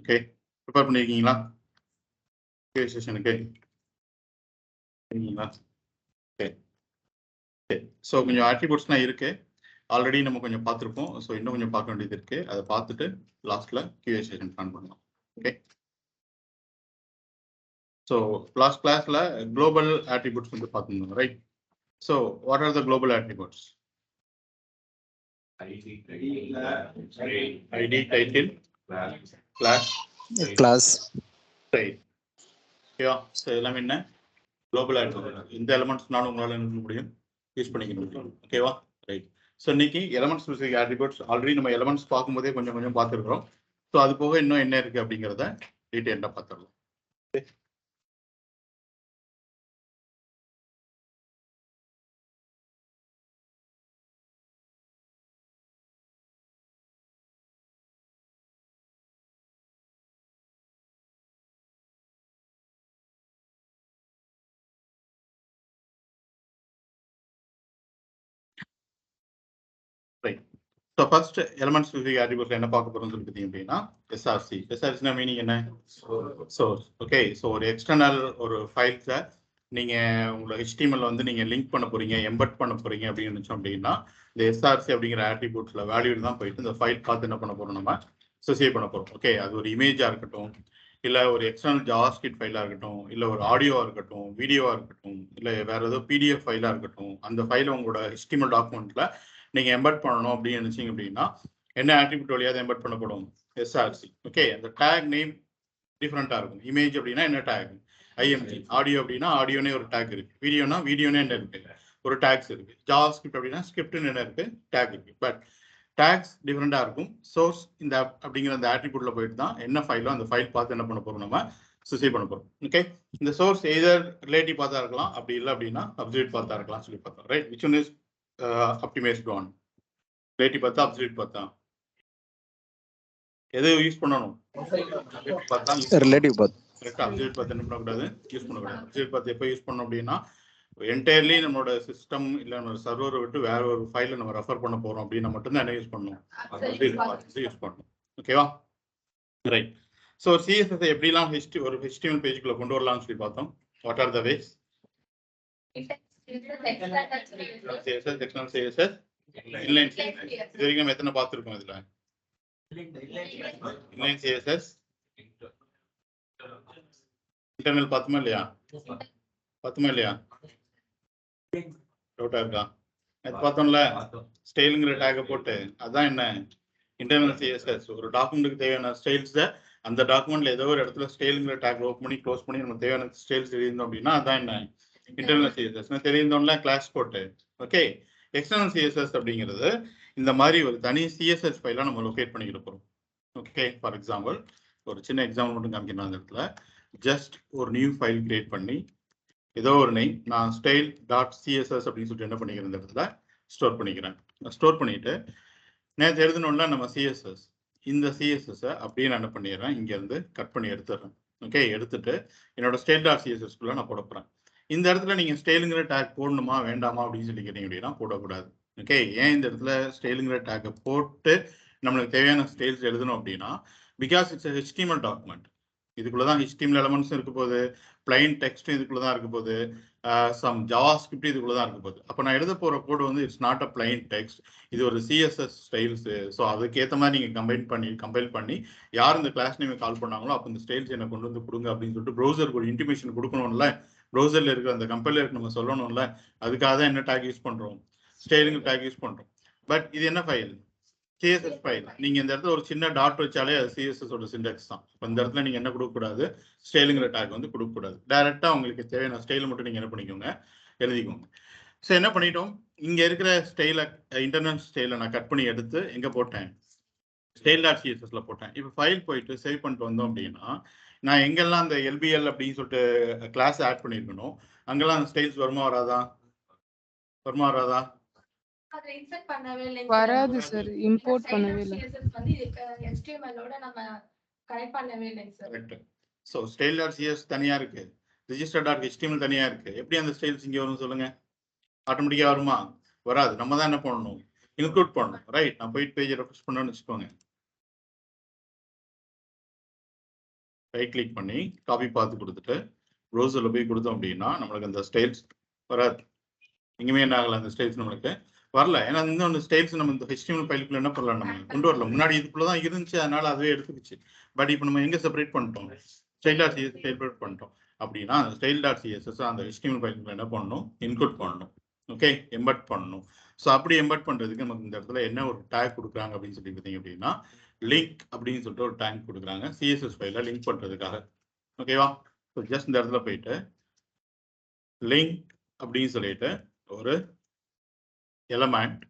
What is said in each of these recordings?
Okay, prepare பண்ணியிருக்கீங்களா செஷனுக்கு? இருக்கீங்களா? Okay, சரி. ஸோ கொஞ்சம் ஆட்ரிபியூட்ஸ்லாம் இருக்கு. ஆல்ரெடி நம்ம கொஞ்சம் பார்த்துருப்போம். ஸோ இன்னும் கொஞ்சம் பார்க்க வேண்டியது இருக்கு. அதை பார்த்துட்டு லாஸ்ட்ல QA செஷன் பிளான் பண்ணலாம். ஓகே, ஸோ லாஸ்ட் கிளாஸ்ல குளோபல் ஆட்ரிபியூட்ஸ் வந்து பார்த்துருந்தோம், right? So what are the global attributes? ID, title, class, right. ஓகேவா? ஸோ எல்லாமே என்ன குளோபல் ஆட்ரிபியூட். இந்த எலமெண்ட்ஸ்னாலும் உங்களால என்ன பண்ண முடியும், யூஸ் பண்ணிக்க முடியும். ஓகேவா? ரைட். ஸோ இன்னைக்கு எலமெண்ட் ஸ்பெசிஃபிக் ஆட்ரிபியூட்ஸ் ஆல்ரெடி நம்ம எலமெண்ட்ஸ் பார்க்கும்போதே கொஞ்சம் கொஞ்சம் பார்த்துருக்கிறோம். ஸோ அது போக இன்னும் என்ன இருக்கு அப்படிங்கிறத டீட்டெயிலாக பார்த்துடலாம். Right. So first element specific attributes என்ன பார்க்க போறோம்னு சொல்லி பார்த்தீங்க அப்படின்னா எஸ்ஆர்சி. எஸ்ஆர்சினா மீனிங் என்ன? சோர்ஸ். ஓகே, ஸோ ஒரு எக்ஸ்டர்னல் ஒரு ஃபைல்ஸை நீங்க உங்களோட HTML வந்து நீங்க லிங்க் பண்ண போறீங்க, எம்பெட் பண்ண போறீங்க அப்படின்னு நினைச்சோம் அப்படின்னா இந்த எஸ்ஆர்சி அப்படிங்கிற ஆட்ரிபியூட்ஸ்ல வேல்யூ தான் போயிட்டு இந்த ஃபைல் பார்த்து என்ன பண்ண போறோம், நம்ம அசோசியேட் பண்ண போறோம். ஓகே, அது ஒரு இமேஜா இருக்கட்டும், இல்ல ஒரு எக்ஸ்டர்னல் ஜாவாஸ்கிரிப்ட் ஃபைலா இருக்கட்டும், இல்ல ஒரு ஆடியோவா இருக்கட்டும், வீடியோவா இருக்கட்டும், இல்ல வேற ஏதோ PDF ஃபைலா இருக்கட்டும், அந்த ஃபைலை உங்களோட HTML டாக்குமெண்ட்ல நீங்க எம்பெட் பண்ணணும் அப்படின்னு நினைச்சீங்க அப்படின்னா என்ன ஆட்ரிபியூட் வழியாக எம்பெட் பண்ணப்படும்? எஸ்ஆர்சி. ஓகே, அந்த டேக் நேம் டிஃப்ரெண்டா இருக்கும். இமேஜ் அப்படின்னா என்ன டேக்? IMG. ஆடியோ அப்படின்னா ஆடியோனே ஒரு டேக் இருக்கு. வீடியோனா வீடியோனே என்ன இருக்கு, ஒரு டேக்ஸ் இருக்கு. ஜாவாஸ்கிரிப்ட் அப்படின்னா ஸ்கிரிப்ட்னு என்ன இருக்கு, டேக் இருக்கு. பட் டேக்ஸ் டிஃப்ரெண்டா இருக்கும். சோர்ஸ் இந்த அப்படிங்கிற அந்த ஆட்ரிபியூட்ல போயிட்டு தான் என்ன ஃபைலோ அந்த ஃபைல் பார்த்து என்ன பண்ண போறோம், நம்ம அசோசியேட் பண்ண போறோம். ஓகே, இந்த சோர்ஸ் எதர் ரிலேட்டிவ் பார்த்தா இருக்கலாம், அப்படி இல்லை அப்படின்னா அப்சல்யூட் பார்த்தா இருக்கலாம் சொல்லி பார்த்தோம், right? Which one is optimised one? Relative பார்த்தா அப்சல்யூட் பார்த்தா எதை யூஸ் பண்ணணும்? ரிலேட்டிவ் பாத். கரெக்டா, அப்சல்யூட் பார்த்து என்ன பண்ணக்கூடாது, யூஸ் பண்ணக்கூடாது. அப்சல்யூட் பார்த்து எப்போ யூஸ் பண்ணணும் அப்படின்னா என்டையர்லி நம்மளோட சிஸ்டம் இல்லை நம்மளோட சர்வரை விட்டு வேற ஒரு ஃபைலை நம்ம ரெஃபர் பண்ண போறோம் அப்படின்னா மட்டும்தான் என்ன யூஸ் பண்ணணும், அப்சல்யூட் பார்த்து யூஸ் பண்ணணும். ஓகேவா? ரைட். ஸோ CSS எப்படிலாம் ஒரு HTML பேஜுக்குள்ள கொண்டு வரலாம்னு சொல்லி பார்த்தோம். What are the ways? CSS, external CSS, inline CSS. இது வரைக்கும் எத்தனை பார்த்துருக்கோம்? இதுல இன்லைன் CSS, இன்டர்னல் பார்த்துமா இல்லையா? பார்த்துமா இல்லையா? டவுட்டா இருக்கா? அது பார்த்தோம்ல, ஸ்டைலுங்கிற டேக்கை போட்டு அதான் என்ன இன்டர்னல் CSS. ஒரு டாக்குமெண்ட்டுக்கு தேவையான ஸ்டைல்ஸ் அந்த டாக்குமெண்ட்ல ஏதோ ஒரு இடத்துல ஸ்டைலுங்கிற டேக் ஓப்பன் பண்ணி க்ளோஸ் பண்ணி நம்ம தேவையான ஸ்டைல்ஸ் தெரிந்தோம் அப்படின்னா அதான் என்ன இன்டர்னல் CSS. தெரிந்தோம்ல கிளாஸ் போட்டு. ஓகே, எக்ஸ்டர்னல் CSS அப்படிங்கிறது இந்த மாதிரி ஒரு தனி CSS ஃபைலாக நம்ம லொகேட் பண்ணிக்கிட்டு போகிறோம். ஓகே, ஃபார் எக்ஸாம்பிள் ஒரு சின்ன எக்ஸாம்பிள் மட்டும் காமிக்கணும். அந்த இடத்துல ஜஸ்ட் ஒரு நியூ ஃபைல் கிரியேட் பண்ணி ஏதோ ஒரு நேம் நான் style.css அப்படின்னு சொல்லிட்டு என்ன பண்ணிக்கிறேன், இந்த இடத்துல ஸ்டோர் பண்ணிக்கிறேன். ஸ்டோர் பண்ணிட்டு நேற்று எழுதணும்ல நம்ம CSS, இந்த CSS அப்படியே நான் என்ன பண்ணிடுறேன், இங்க இருந்து கட் பண்ணி எடுத்துடுறேன். ஓகே, எடுத்துட்டு என்னோட style.css குள்ள நான் போட போறேன். இந்த இடத்துல நீங்க ஸ்டைலுங்கிற டேக் போடணுமா வேண்டாமா அப்படின்னு சொல்லி கேட்டீங்க அப்படின்னா போடக்கூடாது. ஓகே, ஏன் இந்த இடத்துல ஸ்டைலுங்கிற டேக்கை போட்டு நம்மளுக்கு தேவையான ஸ்டைல்ஸ் எழுதணும் அப்படின்னா பிகாஸ் இட்ஸ் HTML டாக்குமெண்ட். இதுக்குள்ளதான் HTML எலமெண்ட்ஸ் இருக்க போகுது, பிளைன் டெக்ஸ்ட் இதுக்குள்ளதான் இருக்க போகுது, சம் ஜாவாஸ்கிரிப்ட் இதுக்குள்ளதான் இருக்க போகுது. அப்போ நான் எழுத போற கோடு வந்து it's not a plain text, இது ஒரு CSS ஸ்டைல்ஸ். ஸோ அதுக்கேற்ற மாதிரி நீங்க கம்பைல் பண்ணி யார் இந்த கிளாஸ் நேம் கால் பண்ணாங்களோ அப்போ இந்த ஸ்டைல்ஸ் எனக்கு கொண்டு வந்து கொடுங்க அப்படின்னு சொல்லிட்டு ப்ரௌசருக்கு ஒரு இன்டிமேஷன் கொடுக்கணும்ல, ப்ரௌசர்ல இருக்கிற அந்த கம்பைலருக்கு நம்ம சொல்லணும்ல, அதுக்காக தான் என்ன டேக் யூஸ் பண்றோம், ஸ்டைலுங்க டேக் யூஸ் பண்றோம். பட் இது என்ன ஃபைல், CSS ஃபைல். நீங்க இந்த இடத்துல ஒரு சின்ன டாட் வச்சாலே அது CSS ஓட சின்டாக்ஸ் தான். இந்த இடத்துல நீங்க என்ன கொடுக்க கூடாது, ஸ்டைலுங்கிற டேக் வந்து கொடுக்க கூடாது. டைரக்டா உங்களுக்கு தேவையான ஸ்டைல் மட்டும் நீங்க என்ன பண்ணிக்கோங்க, எழுதிக்கோங்க. ஸோ என்ன பண்ணிட்டோம், இங்க இருக்கிற ஸ்டைல இன்டர்னல் ஸ்டைல நான் கட் பண்ணி எடுத்து எங்க போட்டேன், style.cssல போட்டேன். இப்போ ஃபைல் போயிட்டு சேவ் பண்ணிட்டு வந்தோம் அப்படின்னா நான் எங்கெல்லாம் அந்த LBL அப்படின்னு சொல்லிட்டு கிளாஸ் ஆட் பண்ணிருக்கணும் அங்கெல்லாம் அந்த ஸ்டைல்ஸ் வருமா வராதா, வருமா வராதா? வராது சார், இம்போர்ட் பண்ணவே இல்லை. கரெக்ட். ஸோ style.cs தனியா இருக்கு, register.html தனியா இருக்கு. எப்படி அந்த ஸ்டைல்ஸ் இங்க வரும் சொல்லுங்க? ஆட்டோமேட்டிக்கா வருமா? வராது. நம்ம தான் என்ன பண்ணணும், இன்க்ளூட் பண்ணணும். ரைட், நான் போயிட்டு பேஜ் ரெஃப்ரெஷ் பண்ணணும்னு வச்சுக்கோங்க. ரைட் கிளிக் பண்ணி காப்பி பார்த்து கொடுத்துட்டு ப்ரௌசரில் போய் கொடுத்தோம் அப்படின்னா நம்மளுக்கு அந்த ஸ்டைல்ஸ் வராது. எங்கேயுமே என்ன ஆகல, அந்த ஸ்டைல்ஸ் நம்மளுக்கு வரல. ஏன்னா இன்னொன்று ஸ்டைல்ஸ் நம்ம இந்த HTML ஃபைலுக்குள்ள என்ன பண்ணலாம், நம்ம கொண்டு வரல. முன்னாடி இதுக்குள்ள தான் இருந்துச்சு, அதனால அதுவே எடுத்துக்கிச்சு. பட் இப்போ நம்ம எங்கே செப்பரேட் பண்ணிட்டோம், style.css செப்பரேட் பண்ணிட்டோம் அப்படின்னா அந்த style.css அந்த HTML ஃபைலுக்குள்ள என்ன பண்ணணும், இன்க்ளூட் பண்ணணும். ஓகே, எம்பட் பண்ணணும். ஸோ அப்படி எம்பட் பண்ணுறதுக்கு நமக்கு இந்த இடத்துல என்ன ஒரு டேக் கொடுக்குறாங்க அப்படின்னு சொல்லி பார்த்தீங்க அப்படின்னா லிங்க் அப்படின்னு சொல்லிட்டு ஒரு டேக் கொடுக்குறாங்க சிஎஸ்எஸ் ஃபைல லிங்க் பண்ணுறதுக்காக. ஓகேவா? ஸோ ஜஸ்ட் இந்த இடத்துல போயிட்டு லிங்க் அப்படின்னு சொல்லிட்டு ஒரு எலமெண்ட்,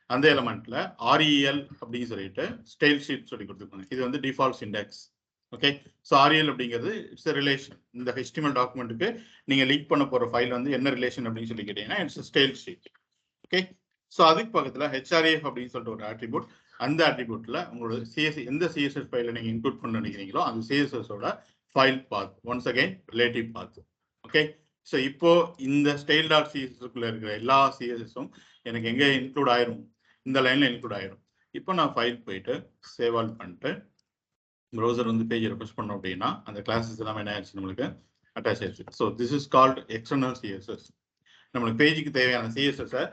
அந்த எலமெண்ட்ல REL அப்படின்னு சொல்லிட்டு ஸ்டைல் ஷீட் சொல்லி கொடுத்துருக்காங்க. இது வந்து default Sintex. Okay, so REL அப்படிங்கிறது இட்ஸ் ரிலேஷன். இந்த HTML டாக்குமெண்ட்டுக்கு நீங்க லிங்க் பண்ண போற ஃபைல் வந்து என்ன ரிலேஷன் அப்படின்னு சொல்லி கேட்டீங்கன்னா it's style sheet. Okay, so அதுக்கு பக்கத்துல HREF அப்படின்னு சொல்லிட்டு ஒரு ஆட்ரிபியூட், அந்த ஆட்ரிபியூட்ல உங்களோட எந்த CSS ஃபைல நீங்க இன்க்ளூட் பண்ண நினைக்கிறீங்களோ அந்த CSS-ஓட file path, once again relative path. Okay, so இப்போ இந்த style.css-க்குள்ள இருக்கிற எல்லா CSS-உம் எனக்கு எங்க இன்க்ளூட் ஆயிரும், இந்த லைன்ல இன்க்ளூட் ஆயிரும். இப்போ நான் ஃபைல் போயிட்டு சேவ் ஆல் பண்ணிட்டு ப்ரௌசர் வந்து பேஜ் ரெஃப்ரெஷ் பண்ணோம் அப்படின்னா அந்த கிளாஸஸ் எல்லாமே என்ன ஆயிடுச்சு, நம்மளுக்கு அட்டாச் ஆயிடுச்சு. So this is called external CSS. நம்மளுக்கு பேஜுக்கு தேவையான CSS-ஐ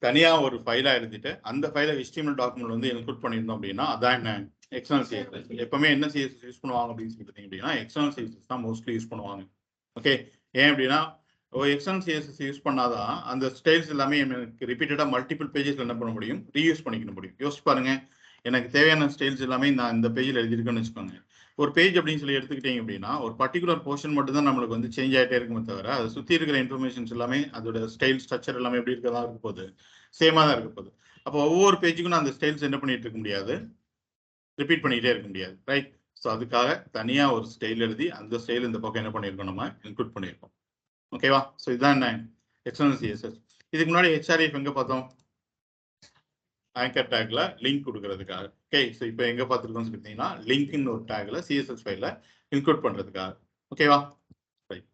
தனியா ஒரு ஃபைலா எழுதிட்டு அந்த ஃபைலை HTML டாக்குமெண்ட் வந்து இன்க்ளூட் பண்ணியிருந்தோம் அப்படின்னா அதான் என்ன எக்ஸ்டர்னல் CSS. எப்பவுமே என்ன CSS யூஸ் பண்ணுவாங்க அப்படின்னு சொல்லி அப்படின்னா எக்ஸ்டர்னல் CSS தான் மோஸ்ட்லி யூஸ் பண்ணுவாங்க. ஓகே, ஏன் அப்படின்னா எக்ஸ்டர்னல் CSS யூஸ் பண்ணாதான் அந்த ஸ்டைல்ஸ் எல்லாமே எனக்கு ரிப்பீட்டடா மல்டிபிள் பேஜஸ்ல என்ன பண்ண முடியும், ரீயூஸ் பண்ணிக்க முடியும். யோசிச்சு பாருங்க, எனக்கு தேவையான ஸ்டைல்ஸ் எல்லாமே நான் இந்த பேஜில் எழுதிருக்கேன்னு வச்சுக்கோங்க. ஒரு பேஜ் அப்படின்னு சொல்லி எடுத்துக்கிட்டீங்க அப்படின்னா ஒரு பர்டிகுலர் போர்ஷன் மட்டும் தான் நம்மளுக்கு வந்து சேஞ்ச் ஆகிட்டே இருக்குமே தவிர அதை சுற்றி இருக்கிற இன்ஃபர்மேஷன்ஸ் எல்லாமே அதோட ஸ்டைல் ஸ்ட்ரக்சர் எல்லாமே எப்படி இருக்கதான் இருக்க போகுது, சேமாக தான் இருக்க போகுது. அப்போ ஒவ்வொரு பேஜுக்கும் நான் அந்த ஸ்டைல்ஸ் என்ன பண்ணிட்டு இருக்க முடியாது, ரிப்பீட் பண்ணிக்கிட்டே இருக்க முடியாது. ரைட்? ஸோ அதுக்காக தனியாக ஒரு ஸ்டைல் எழுதி அந்த ஸ்டைல் இந்த பக்கம் என்ன பண்ணியிருக்கோம், நம்ம இன்க்ளூட் பண்ணியிருக்கோம். ஓகேவா? ஸோ இதுதான் என்ன எக்ஸ்டர்னல் CSS. இதுக்கு முன்னாடி HREF எங்கே பார்த்தோம், ஆங்கர் டேக்ல லிங்க் கொடுக்கறதுக்காக. ஓகே, ஸோ இப்போ எங்க பார்த்துருக்கோம்னு சொல்லிட்டீங்கன்னா லிங்க்னு ஒரு டேக்ல CSS ஃபைல இன்க்ளூட் பண்றதுக்காக. ஓகேவா? ரைட்.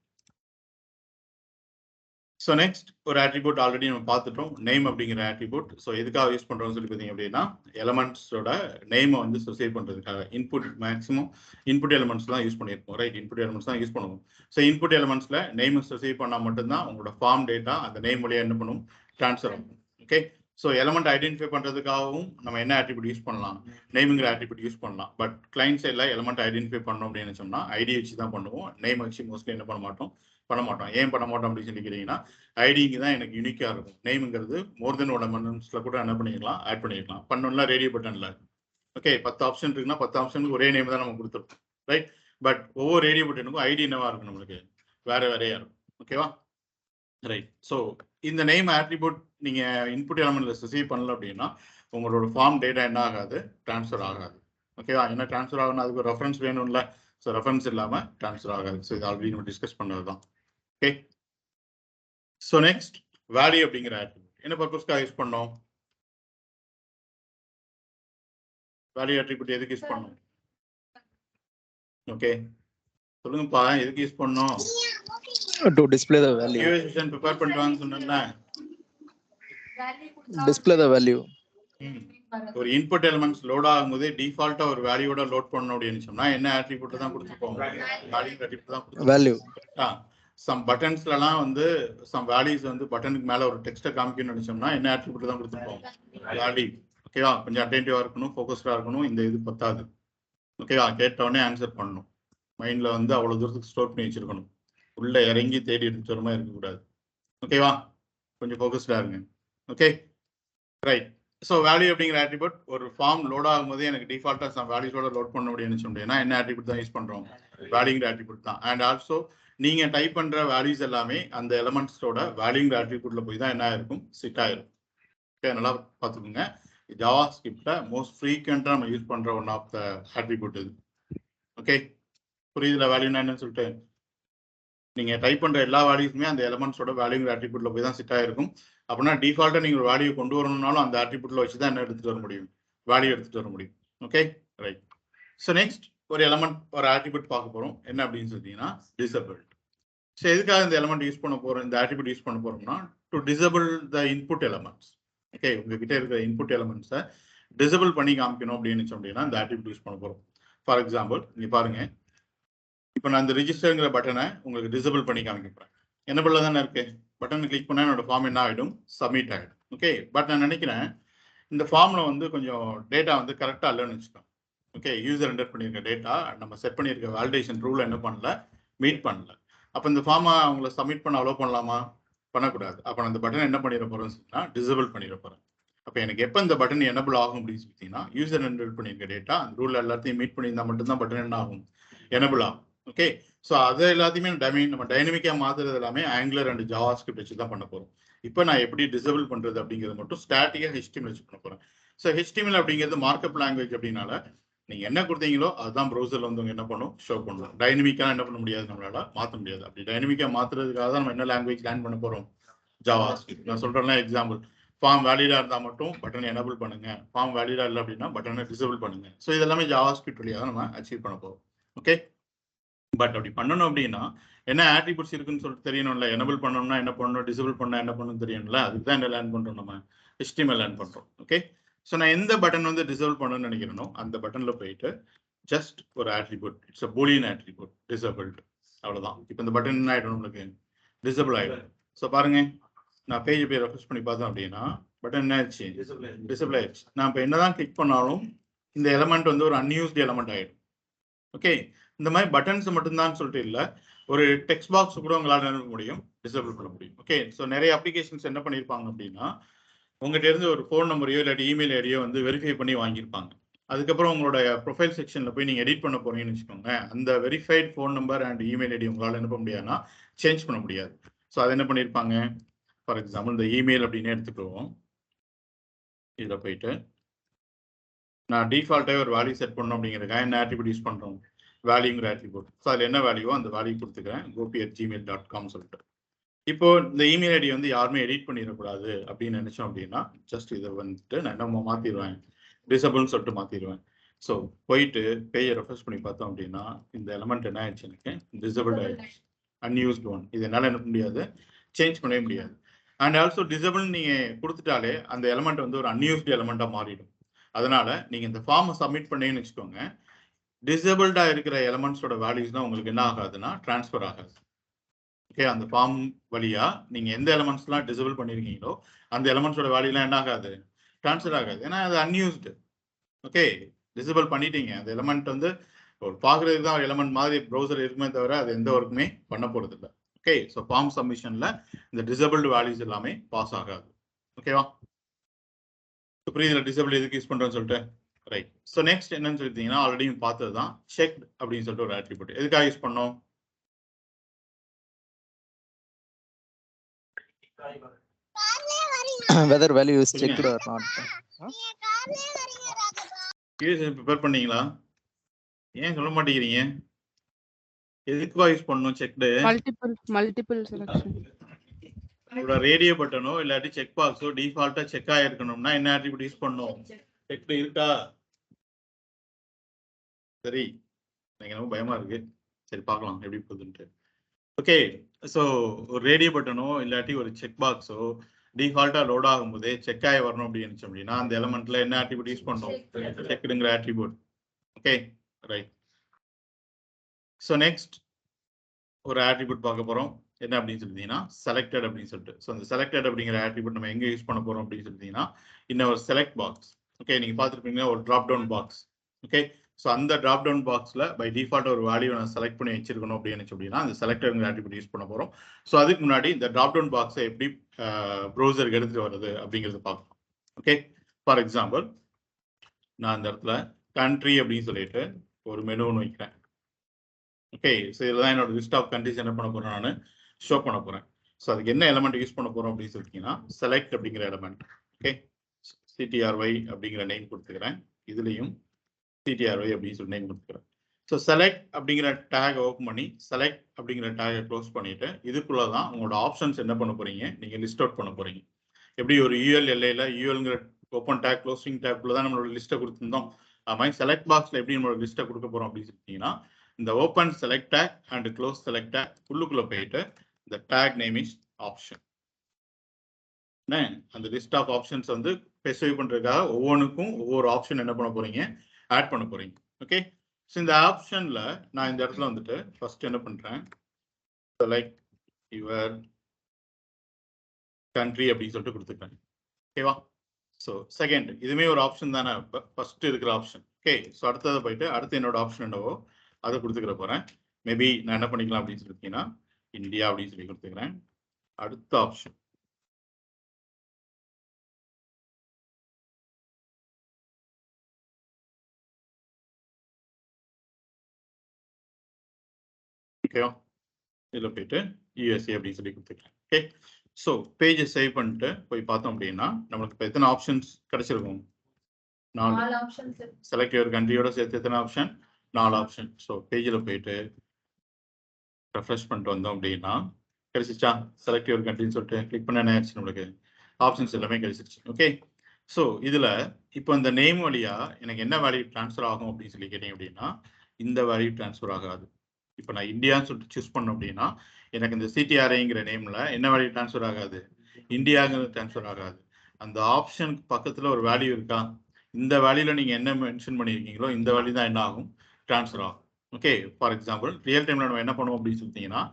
ஸோ நெக்ஸ்ட் ஒரு ஆட்ரிபியூட் ஆல்ரெடி நம்ம பார்த்துட்டோம், நேம் அப்படிங்கிற ஆட்ரிபியூட். ஸோ எதுக்காக யூஸ் பண்றோம்னு சொல்லி பார்த்தீங்க அப்படின்னா எலமெண்ட்ஸோட நேமை வந்து சொசைட் பண்றதுக்காக. இன்புட் மேக்ஸிமம் இன்புட் எலமெண்ட்ஸ் தான் யூஸ் பண்ணியிருப்போம். ரைட், இன்புட் எலமெண்ட்ஸ் தான் யூஸ் பண்ணுவோம். ஸோ இன்புட் எலமெண்ட்ஸ்ல நேம் சொசைட் பண்ணா மட்டும்தான் உங்களோட ஃபார்ம் டேட்டா அந்த நேம் வழியா என்ன பண்ணும், ட்ரான்ஸ்ஃபர் ஆகும். ஓகே, ஸோ எலமெண்ட் ஐடென்டிஃபை பண்ணுறதுக்காகவும் நம்ம என்ன ஆட்ரிபியூட் யூஸ் பண்ணலாம், நேமுங்கிற ஆட்ரிபியூட் யூஸ் பண்ணலாம். பட் கிளைண்ட் சைடில் எலமெண்ட் ஐடென்டிஃபை பண்ணோம் அப்படின்னு சொன்னா ஐடி வச்சு தான் பண்ணுவோம். நேம் வச்சு மோஸ்ட்லி என்ன பண்ண மாட்டோம். ஏன் பண்ண மாட்டோம் அப்படின்னு சொல்லி கேட்டீங்கன்னா ஐடிக்கு தான் எனக்கு யூனிக்காக இருக்கும். நேமுங்கிறது மோர் தென் 1 எலமெண்ட்ஸ்ல கூட என்ன பண்ணிக்கலாம், ஆட் பண்ணிக்கலாம். பண்ணோம்னா ரேடியோ பட்டன்ல ஓகே 10 ஆப்ஷன் இருக்குன்னா 10 ஆப்ஷனுக்கு ஒரே நேம் தான் நம்ம கொடுத்துருக்கோம். ரைட், பட் ஒவ்வொரு ரேடியோ பட்டனுக்கும் ஐடி என்னவா இருக்கும், நம்மளுக்கு வேற வேறையா இருக்கும். ஓகேவா? ரைட். ஸோ இந்த நேம் ஆட்ரிபியூட் நீங்க இன்புட் எலமெண்ட்ல ரிசீவ் பண்ணல அப்படின்னா உங்களோட ஃபார்ம் டேட்டா என்ன ஆகாது, ட்ரான்ஸ்ஃபர் ஆகாது. ஓகேவா? என்ன ட்ரான்ஸ்ஃபர் ஆகணும், அதுக்கு ஒரு ரெஃபரன்ஸ் வேணும்ல. ஸோ ரெஃபரன்ஸ் இல்லாம ட்ரான்ஸ்ஃபர் ஆகாது. ஸோ இது ஆல்ரெடி நம்ம டிஸ்கஸ் பண்ணது தான். ஓகே, ஸோ நெக்ஸ்ட் வேல்யூ அப்படிங்கிற ஆட்ரிபியூட் என்ன பர்பஸ்க்காக யூஸ் பண்ணோம், வேல்யூ ஆட்ரிபியூட் எதுக்கு யூஸ் பண்ணோம்? ஓகே சொல்லுங்கப்பா, எதுக்கு யூஸ் பண்ணோம்? To display the value. QA session prepare பண்ணிட்டு சொன்னேன்ல, Display the value. ஒரு இன்புட் எலிமெண்ட்ஸ் லோட் ஆகும்போது டிஃபால்ட்டா ஒரு வேல்யூவோட லோட் பண்ணணும் அப்படின்னு சொன்னா என்ன ஆட்ரிபியூட் தான் கொடுத்துருப்போம், வேல்யூ ஆட்ரிபியூட் தான் கொடுத்துருப்போம். Value. சம் பட்டன்ஸ்லாம் வந்து சம் வேல்யூஸ் வந்து பட்டனுக்கு மேல ஒரு டெக்ஸ்ட்டை காமிக்கணும்னு நினைச்சோம்னா என்ன ஆட்ரிபியூட் தான் கொடுத்துருப்போம், வேல்யூ. ஓகேவா? கொஞ்சம் அட்டென்டிவா இருக்கணும், ஃபோக்கஸ்டா இருக்கணும். இந்த இது பத்தாது. ஓகேவா? கேட்டவுடனே ஆன்சர் பண்ணணும். மைண்ட்ல வந்து அவ்வளவு தூரத்துக்கு ஸ்டோர் பண்ணி வச்சிருக்கணும். உள்ள இறங்கி தேடி எடுத்து வர மாதிரி இருக்கக்கூடாது. ஓகேவா? கொஞ்சம் ஃபோக்கஸ்டா இருங்க. Okay, right. ஸோ வேல்யூ அப்படிங்கிற ஆட்ரிபியூட் ஒரு ஃபார்ம் லோட் ஆகும்போது எனக்கு டிஃபால்ட்டா சம் வேல்யூஸோட லோட் பண்ண முடியும்னு சொன்னீங்கன்னா என்ன ஆட்ரிபியூட் தான் யூஸ் பண்றோம், வேல்யூங்கிற ஆட்ரிபியூட் தான். அண்ட் ஆல்சோ நீங்க டைப் பண்ற வேல்யூஸ் எல்லாமே அந்த எலமெண்ட்ஸோட வேல்யூங்கிற ஆட்ரிபியூட்ல போய் தான் என்ன ஆயிருக்கும், சிட் ஆயிருக்கும். ஓகே, நல்லா பார்த்துக்கோங்க. ஜாவா ஸ்கிரிப்ட்ல மோஸ்ட் ஃப்ரீக்வெண்டா நம்ம யூஸ் பண்ற ஒன் ஆஃப் த ஆட்ரிபியூட் இது. ஓகே, புரியுதுல வேல்யூனா என்னன்னு சொல்லிட்டு? நீங்க டைப் பண்ற எல்லா வேல்யூஸுமே அந்த எலமெண்ட்ஸோட வேல்யூங்கிற ஆட்ரிபியூட்ல போய் தான் சிட் ஆயிருக்கும். அப்படின்னா டிஃபால்ட்டா நீங்க ஒரு வேல்யூ கொண்டு வரணும்னாலும் அந்த ஆட்ரிபியூட்ல வச்சு தான் என்ன எடுத்துட்டு வர முடியும், வேல்யூ எடுத்துட்டு வர முடியும். Okay, right. ஸோ நெக்ஸ்ட் ஒரு எலமெண்ட் ஒரு ஆட்ரிபியூட் பார்க்க போறோம். என்ன அப்படின்னு சொல்லிட்டீங்கன்னா டிசபிள்ட். ஸோ எதுக்காக இந்த எலமெண்ட் யூஸ் பண்ண போறோம், இந்த ஆட்ரிபியூட் யூஸ் பண்ண போறோம்னா to disable the input elements. Okay, உங்ககிட்ட இருக்கிற இன்புட் எலமெண்ட்ஸை டிசபிள் பண்ணி காமிக்கணும் அப்படின்னு அப்படின்னா இந்த ஆட்ரிபியூட் யூஸ் பண்ண போறோம். ஃபார் எக்ஸாம்பிள் இங்க பாருங்க, இப்போ நான் இந்த ரிஜிஸ்டருங்கிற பட்டனை உங்களுக்கு டிசபிள் பண்ணி காமிக்கிறேன். எனபிள்ல தானே இருக்கு. பட்டன் கிளிக் பண்ணா என்னோட ஃபார்ம் என்ன ஆகிடும், சப்மிட் ஆகிடும். ஓகே, பட் நான் நினைக்கிறேன் இந்த ஃபார்ம்ல வந்து கொஞ்சம் டேட்டா வந்து கரெக்டாக இல்லைன்னு வச்சுக்கோங்க. ஓகே, யூசர் என்டர் பண்ணியிருக்க டேட்டா நம்ம செட் பண்ணியிருக்க வேலிடேஷன் ரூல் என்ன பண்ணல, மீட் பண்ணல. அப்போ இந்த ஃபார்மை அவங்கள சப்மிட் பண்ண அலோவ் பண்ணலாமா, பண்ணக்கூடாது. அப்போ நான் இந்த பட்டன் என்ன பண்ணிட போறேன்னு சொன்னா டிசபிள் பண்ணிட போறேன். அப்போ எனக்கு எப்போ இந்த பட்டன் எனபிள் ஆகும் அப்படின்னு சொல்லிட்டீங்கன்னா, யூசர் என்டர் பண்ணியிருக்க டேட்டா அந்த ரூல் எல்லாத்தையும் மீட் பண்ணியிருந்தா மட்டும்தான் பட்டன் என்ன ஆகும், எனபிள் ஆகும். ஓகே, ஸோ அதை எல்லாத்தையுமே நம்ம டைனமிக்காக மாத்துறது எல்லாமே ஆங்குலர் அண்ட் ஜாவா ஸ்கிரிப்ட் வச்சு தான் பண்ண போறோம். இப்போ நான் எப்படி டிசபிள் பண்றது அப்படிங்கிறது மட்டும் ஸ்டாட்டிக்கா HTML வச்சு பண்ண போறேன். ஸோ HTML அப்படிங்கிறது மார்க்அப் லாங்குவேஜ் அப்படின்னால நீங்க என்ன கொடுத்தீங்களோ அதுதான் ப்ரௌசர்ல வந்து என்ன பண்ணும், ஷோ பண்ணும். டைனமிக்கா என்ன பண்ண முடியாது, நம்மளால மாற்ற முடியாது. அப்படி டைனமிக்கா மாத்துறதுக்காக தான் நம்ம என்ன லாங்குவேஜ் லேர்ன் பண்ண போறோம், ஜாவா ஸ்கிரிப்ட். நான் சொல்றேன்னா எக்ஸாம்பிள், ஃபார்ம் வேலிடா இருந்தா மட்டும் பட்டனை எனபிள் பண்ணுங்க, ஃபார்ம் வேலிடா இல்லை அப்படின்னா பட்டனை டிசபிள் பண்ணுங்க. ஸோ இதெல்லாமே ஜாவா ஸ்கிரிப்ட் வழியாக தான் நம்ம அச்சீவ் பண்ண போறோம். ஓகே, பட் அப்படி பண்ணணும் அப்படின்னா என்ன ஆட்ரிபியூட்ஸ் இருக்குன்னு சொல்லிட்டு தெரியணும்ல. எனபிள் பண்ணணும்னா என்ன பண்ணணும், டிசபிள் பண்ணா என்ன பண்ணணும் தெரியணும்ல. அதுக்கு தான் என்ன லேர்ன் பண்றோம், நம்ம HTML லேர்ன் பண்றோம். ஓகே, ஸோ நான் எந்த பட்டன் வந்து டிசபிள் பண்ணணும்னு நினைக்கிறேனோ அந்த பட்டன்ல போயிட்டு ஜஸ்ட் ஒரு attribute, it's Boolean attribute disabled, அவ்வளவுதான். இப்போ இந்த பட்டன் என்ன ஆயிடும், நம்மளுக்கு டிசபிள் ஆயிடும். ஸோ பாருங்க, நான் பேஜ் போய் ரெஃப்ரெஷ் பண்ணி பார்த்தோம் அப்படின்னா பட்டன் என்ன ஆயிடுச்சு, டிசபிள் ஆயிடுச்சு. நான் இப்போ என்னதான் கிளிக் பண்ணாலும் இந்த எலமெண்ட் வந்து ஒரு அன்யூஸ்டு எலமெண்ட் ஆயிடும். ஓகே, இந்த மாதிரி பட்டன்ஸ் மட்டும்தான் சொல்லிட்டு இல்லை, ஒரு டெக்ஸ்ட் பாக்ஸ் கூட உங்களால் என்ன முடியும், டிசபிள் பண்ண முடியும். ஓகே, ஸோ நிறைய அப்ளிகேஷன்ஸ் என்ன பண்ணியிருப்பாங்க அப்படின்னா, உங்ககிட்ட இருந்து ஒரு ஃபோன் நம்பரையோ இல்லாட்டி இமெயில் ஐடியோ வந்து வெரிஃபை பண்ணி வாங்கியிருப்பாங்க. அதுக்கப்புறம் உங்களோட ப்ரொஃபைல் செக்ஷன்ல போய் நீங்க எடிட் பண்ண போறீங்கன்னு வச்சுக்கோங்க, அந்த verified phone number and email ID உங்களால் என்ன பண்ண முடியாதுன்னா சேஞ்ச் பண்ண முடியாது. ஸோ அதை என்ன பண்ணியிருப்பாங்க, ஃபார் எக்ஸாம்பிள் இந்த இமெயில் அப்படின்னு எடுத்துக்குவோம். இதில் போயிட்டு நான் டிஃபால்ட்டாக ஒரு வேல்யூ செட் பண்ணணும் அப்படிங்கிறதுக்காக என்ன ஆட்ரிபியூட் யூஸ் பண்ணுறோம், வேல்யூங்கிற ஆட்ரிபியூட். ஸோ அதில் என்ன வேல்யூவோ அந்த வேல்யூ கொடுத்துக்கிறேன், gopi@gmail.com சொல்லிட்டு. இப்போ இந்த இமெயில் ஐடி வந்து யாருமே எடிட் பண்ணிடக்கூடாது அப்படின்னு நினைச்சோம் அப்படின்னா ஜஸ்ட் இதை வந்துட்டு நான் என்ன மாற்றிடுவேன், டிசபிள்னு சொல்லிட்டு மாற்றிடுவேன். ஸோ போயிட்டு பேஜை ரெஃப்ரெஷ் பண்ணி பார்த்தோம் அப்படின்னா இந்த எலமெண்ட் என்ன ஆயிடுச்சு, எனக்கு டிசபிள் ஆயிடுச்சு, அன்யூஸ்டு ஒன். இது என்னால் என்ன முடியாது, சேஞ்ச் பண்ணவே முடியாது. அண்ட் ஆல்சோ டிசபிள் நீங்கள் கொடுத்துட்டாலே அந்த எலமெண்ட் வந்து ஒரு அன்யூஸ்டு எலமெண்ட்டாக மாறிடும். அதனால நீங்கள் இந்த ஃபார்மை சப்மிட் பண்ணீங்கன்னு வச்சுக்கோங்க, டிசபிள்டாக இருக்கிற எலமெண்ட்ஸோட வேல்யூஸ் தான் உங்களுக்கு என்ன ஆகாதுன்னா ட்ரான்ஸ்ஃபர் ஆகாது. ஓகே, அந்த ஃபார்ம் வழியா நீங்க எந்த எலமெண்ட்ஸ்லாம் டிசபிள் பண்ணிருக்கீங்களோ அந்த எலமெண்ட்ஸோட வேல்யூலாம் என்ன ஆகாது, ட்ரான்ஸ்ஃபர் ஆகாது. ஏன்னா அது அன்யூஸ்டு. ஓகே, டிசபிள் பண்ணிட்டீங்க, அந்த எலமெண்ட் வந்து ஒரு பார்க்குறதுக்கு தான் எலமெண்ட் மாதிரி ப்ரௌசர் இருக்குமே தவிர அது எந்த ஒர்க்குமே பண்ண போறது இல்லை. ஓகே, ஸோ ஃபார்ம் சப்மிஷன்ல இந்த டிசபிள்டு வேல்யூஸ் எல்லாமே பாஸ் ஆகாது. ஓகேவா, புரியுதுல டிசபிள் எதுக்கு யூஸ் பண்றோம்னு சொல்லிட்டு. ரைட், ஸோ நெக்ஸ்ட் என்னன்னு சொல்லிட்டீங்கன்னா ஆல்ரெடி பார்த்தது தான் செக் அப்படின்னு சொல்லிட்டு ஒரு ஆட்ரிபியூட். எதுக்காக யூஸ் பண்ணோம், whether value is checked or not. Prepare பண்ணீங்களா, ஏன் சொல்ல மாட்டேங்கிறீங்க, எதுக்குவா யூஸ் பண்ணணும் செக்டு, மல்டிபிள் செலக்ஷன். உங்களோட ரேடியோ பட்டனோ இல்லாட்டி செக் பாக்ஸோ டிஃபால்ட்டா செக் ஆயிருக்கணும்னா என்ன ஆட்ரிபியூட் யூஸ் பண்ணணும், செக்டு இருக்கா. சரி, எனக்கு ரொம்ப பயமா இருக்கு, சரி பார்க்கலாம் எப்படி போகுதுன்ட்டு. ஓகே, ஸோ ஒரு ரேடியோ பட்டனோ இல்லாட்டி ஒரு செக் பாக்ஸோ டிஃபால்ட்டா லோட் ஆகும்போதே செக் ஆகி வரணும் அப்படின்னு அப்படின்னா அந்த எலமெண்ட்ல என்ன ஆட்ரிபியூட் யூஸ் பண்ணணும், செக்டுங்கிற attribute. Okay, right. So next ஒரு ஆட்ரிபியூட் பார்க்க போறோம், என்ன அப்படின்னு சொல்லிட்டீங்கன்னா செலக்டட் அப்படின்னு சொல்லிட்டு. ஸோ அந்த செலக்டட் அப்படிங்கிற ஆட்ரிபியூட் நம்ம எங்க யூஸ் பண்ண போறோம் அப்படின்னு சொல்லிட்டீங்கன்னா இன்னும் ஒரு செலக்ட் பாக்ஸ். ஓகே, நீங்க பார்த்துருப்பீங்க ஒரு drop down box. Okay, so அந்த டிராப் டவுன் பாக்ஸ்ல பை டிஃபால்ட் ஒரு வேல்யூ நான் செலக்ட் பண்ணி வச்சிருக்கணும் அப்படின்னு அப்படின்னா அந்த செலக்டட் ஆட்ரிபியூட் யூஸ் பண்ண போறோம். ஸோ அதுக்கு முன்னாடி இந்த டிராப் டவுன் பாக்ஸை எப்படி ப்ரௌசருக்கு எடுத்துட்டு வருது அப்படிங்கிறது பார்க்கலாம். ஓகே, ஃபார் எக்ஸாம்பிள் நான் இந்த இடத்துல கண்ட்ரி அப்படின்னு சொல்லிட்டு ஒரு மெனு ஒன்று வைக்கிறேன். ஓகே, ஸோ இதில் தான் என்னோட லிஸ்ட் ஆஃப் கண்ட்ரிஸ் என்ன பண்ண போறேன், நான் ஷோ பண்ண போறேன். ஸோ அதுக்கு என்ன எலமெண்ட் யூஸ் பண்ண போறோம் அப்படின்னு சொல்லிட்டீங்கன்னா செலக்ட் அப்படிங்கிற எலமெண்ட். ஓகே, CTRY அப்படிங்கிற நேம் கொடுத்துக்கிறேன், இதுலையும் CTRY அப்படின்னு சொல்லி நேம் கொடுத்துக்கிறேன். ஸோ செலக்ட் அப்படிங்கிற டேக் ஓப்பன் பண்ணி செலக்ட் அப்படிங்கிற டேகை க்ளோஸ் பண்ணிட்டு இதுக்குள்ள தான் உங்களோட ஆப்ஷன்ஸ் என்ன பண்ண போறீங்க, நீங்க லிஸ்ட் அவுட் பண்ண போறீங்க. எப்படி ஒரு ULLAல ULங்கிற ஓப்பன் டேக் க்ளோசிங் டேக்குள்ள தான் நம்மளோட லிஸ்ட்டை கொடுத்துருந்தோம், அது மாதிரி செலக்ட் பாக்ஸ்ல எப்படி நம்மளோட லிஸ்ட்டை கொடுக்க போறோம் அப்படின்னு சொல்லிட்டீங்கன்னா இந்த open select take and close select take உள்ளுக்குள்ள போயிட்டு இந்த டேக் நேம் இஸ் ஆப்ஷன். அந்த லிஸ்ட் ஆஃப் ஆப்ஷன்ஸ் வந்து ஸ்பெசிஃபை பண்றதுக்காக ஒவ்வொன்றுக்கும் ஒவ்வொரு ஆப்ஷன் என்ன பண்ண போறீங்க, ஆட் பண்ண போறீங்க. ஓகே, ஸோ இந்த ஆப்ஷன்ல நான் இந்த இடத்துல வந்துட்டு ஃபர்ஸ்ட் என்ன பண்றேன், செலக்ட் யுவர் கண்ட்ரி அப்படின்னு சொல்லிட்டு கொடுத்துருக்கேன். ஓகேவா? ஸோ செகண்ட் இதுவுமே ஒரு ஆப்ஷன் தானே, ஃபர்ஸ்ட் இருக்கிற ஆப்ஷன். ஓகே, ஸோ அடுத்ததை போயிட்டு அடுத்து என்னோட ஆப்ஷன் என்னவோ அதை கொடுத்துக்கிற போறேன். மேபி நான் என்ன பண்ணிக்கலாம் அப்படின்னு சொல்லிட்டீங்கன்னா இந்தியா அப்படின்னு சொல்லி கொடுத்துக்கிறேன். அடுத்த ஆப்ஷன் ஓகேவா, இதில் போயிட்டு யூஎஸ்ஏ அப்படின்னு சொல்லி கொடுத்துக்கிறேன். ஓகே, ஸோ பேஜை சேவ் பண்ணிட்டு போய் பார்த்தோம் அப்படின்னா நம்மளுக்கு இப்போ எத்தனை ஆப்ஷன்ஸ் கிடைச்சிருக்கும்? 4 ஆப்ஷன்ஸ். செலக்ட் யுவர் கண்ட்ரியோட சேர்த்து எத்தனை ஆப்ஷன்? 4 ஆப்ஷன். ஸோ பேஜில் போயிட்டு ரெஃப்ரெஷ் பண்ணிட்டு வந்தோம் அப்படின்னா கிடைச்சிச்சா? செலக்ட் யுவர் கண்ட்ரின்னு சொல்லிட்டு கிளிக் பண்ண என்ன ஆயிடுச்சு, நம்மளுக்கு ஆப்ஷன்ஸ் எல்லாமே கிடைச்சிருச்சு. ஓகே, ஸோ இதில் இப்போ இந்த நேம் வழியா எனக்கு என்ன வேல்யூ ட்ரான்ஸ்ஃபர் ஆகும் அப்படின்னு சொல்லி கேட்டீங்க அப்படின்னா இந்த வேல்யூ ட்ரான்ஸ்ஃபர் ஆகாது. இப்போ நான் இந்தியான்னு சொல்லிட்டு சூஸ் பண்ணோம் அப்படின்னா எனக்கு இந்த சிடிஆர்ஐங்கிற நேம்ல என்ன வேல்யூ ட்ரான்ஸ்ஃபர் ஆகாது? இந்தியாங்கிறது ட்ரான்ஸ்ஃபர் ஆகாது. அந்த ஆப்ஷனுக்கு பக்கத்தில் ஒரு வேல்யூ இருக்கா, இந்த வேல்யூல நீங்க என்ன மென்ஷன் பண்ணியிருக்கீங்களோ இந்த வேல்யூ தான் என்ன ஆகும்? ட்ரான்ஸ்ஃபர் ஆகும். ஓகே, ஃபார் எக்ஸாம்பிள் ரியல் டைம்ல நம்ம என்ன பண்ணுவோம் அப்படின்னு சொல்லிட்டீங்கன்னா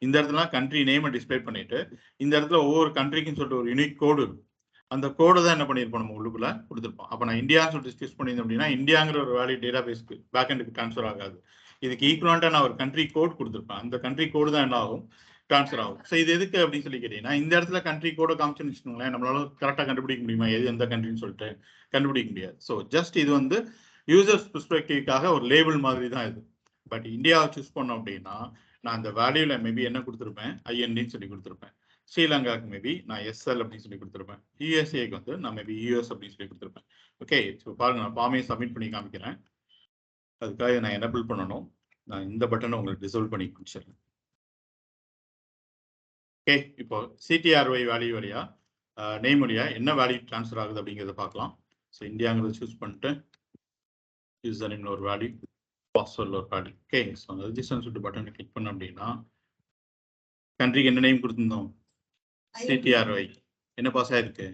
இந்த இடத்துல கண்ட்ரி நேமை டிஸ்பிளே பண்ணிட்டு இந்த இடத்துல ஒவ்வொரு கண்ட்ரிக்குன்னு சொல்லிட்டு ஒரு யூனிக் கோடு இருக்கும். அந்த கோடை தான் என்ன பண்ணியிருப்போம், நம்ம உள்ளுக்குள்ள கொடுத்துருப்போம். அப்போ நான் இந்தியான்னு சொல்லிட்டு சூஸ் பண்ணியிருந்தேன் அப்படின்னா இந்தியாங்கிற ஒரு வேல்யூ டேட்டா பேஸ்க்கு பேக்எண்டுக்கு ட்ரான்ஸ்ஃபர் ஆகாது. இதுக்கு ஈக்குவலண்டா நான் ஒரு கண்ட்ரி கோட் கொடுத்துருப்பேன். அந்த கண்ட்ரி கோடு தான் என்ன ஆகும்? ட்ரான்ஸ்ஃபர் ஆகும். ஸோ இது எதுக்கு அப்படின்னு சொல்லி கேட்டீங்கன்னா இந்த இடத்துல கண்ட்ரி கோட காமிச்சுன்னு வச்சுக்கோங்களேன், நம்மளால கரெக்டாக கண்டுபிடிக்க முடியுமா எது எந்த கண்ட்ரின்னு சொல்லிட்டு? கண்டுபிடிக்க முடியாது. ஸோ ஜஸ்ட் இது வந்து யூசர்ஸ் பெர்ஸ்பெக்டிவ்காக ஒரு லேபிள் மாதிரி தான் இது. பட் இந்தியாவை சூஸ் பண்ணோம் அப்படின்னா நான் அந்த வேல்யூல மேபி என்ன கொடுத்துருப்பேன், ஐஎன்டின்னு சொல்லி கொடுத்துருப்பேன். ஸ்ரீலங்காவுக்கு மேபி நான் எஸ்எல் அப்படின்னு சொல்லி கொடுத்துருப்பேன். யூஎஸ்ஏக்கு வந்து நான் மேபி யூஎஸ் அப்படின்னு சொல்லி கொடுத்துருப்பேன். ஓகே, ஸோ பாருங்க நான் ஃபார்மே சப்மிட் பண்ணி காமிக்கிறேன். அதுக்காக நான் எனபிள் பண்ணணும். நான் இந்த பட்டனை உங்களுக்கு டிசேபிள் பண்ணி காமிச்சிடுறேன். ஓகே, இப்போ சிடிஆர்ஒய் வேல்யூ வழியா நேம் வழியா என்ன வேல்யூ ட்ரான்ஸ்ஃபர் ஆகுது அப்படிங்கிறத பார்க்கலாம். ஸோ இந்தியாங்கிறத சூஸ் பண்ணிட்டு யூசர் நேம்ல ஒரு வேல்யூ, பாஸ்வேர்டில் ஒரு வேல்யூ. ஓகே, ஸோ அந்த ரெஜிஸ்டர் சொல்லிட்டு பட்டனை கிளிக் பண்ணோம் அப்படின்னா கண்ட்ரிக்கு என்ன நேம் கொடுத்துருந்தோம்? சிடிஆர்ஒய். என்ன பாஸ் ஆயிருக்கு?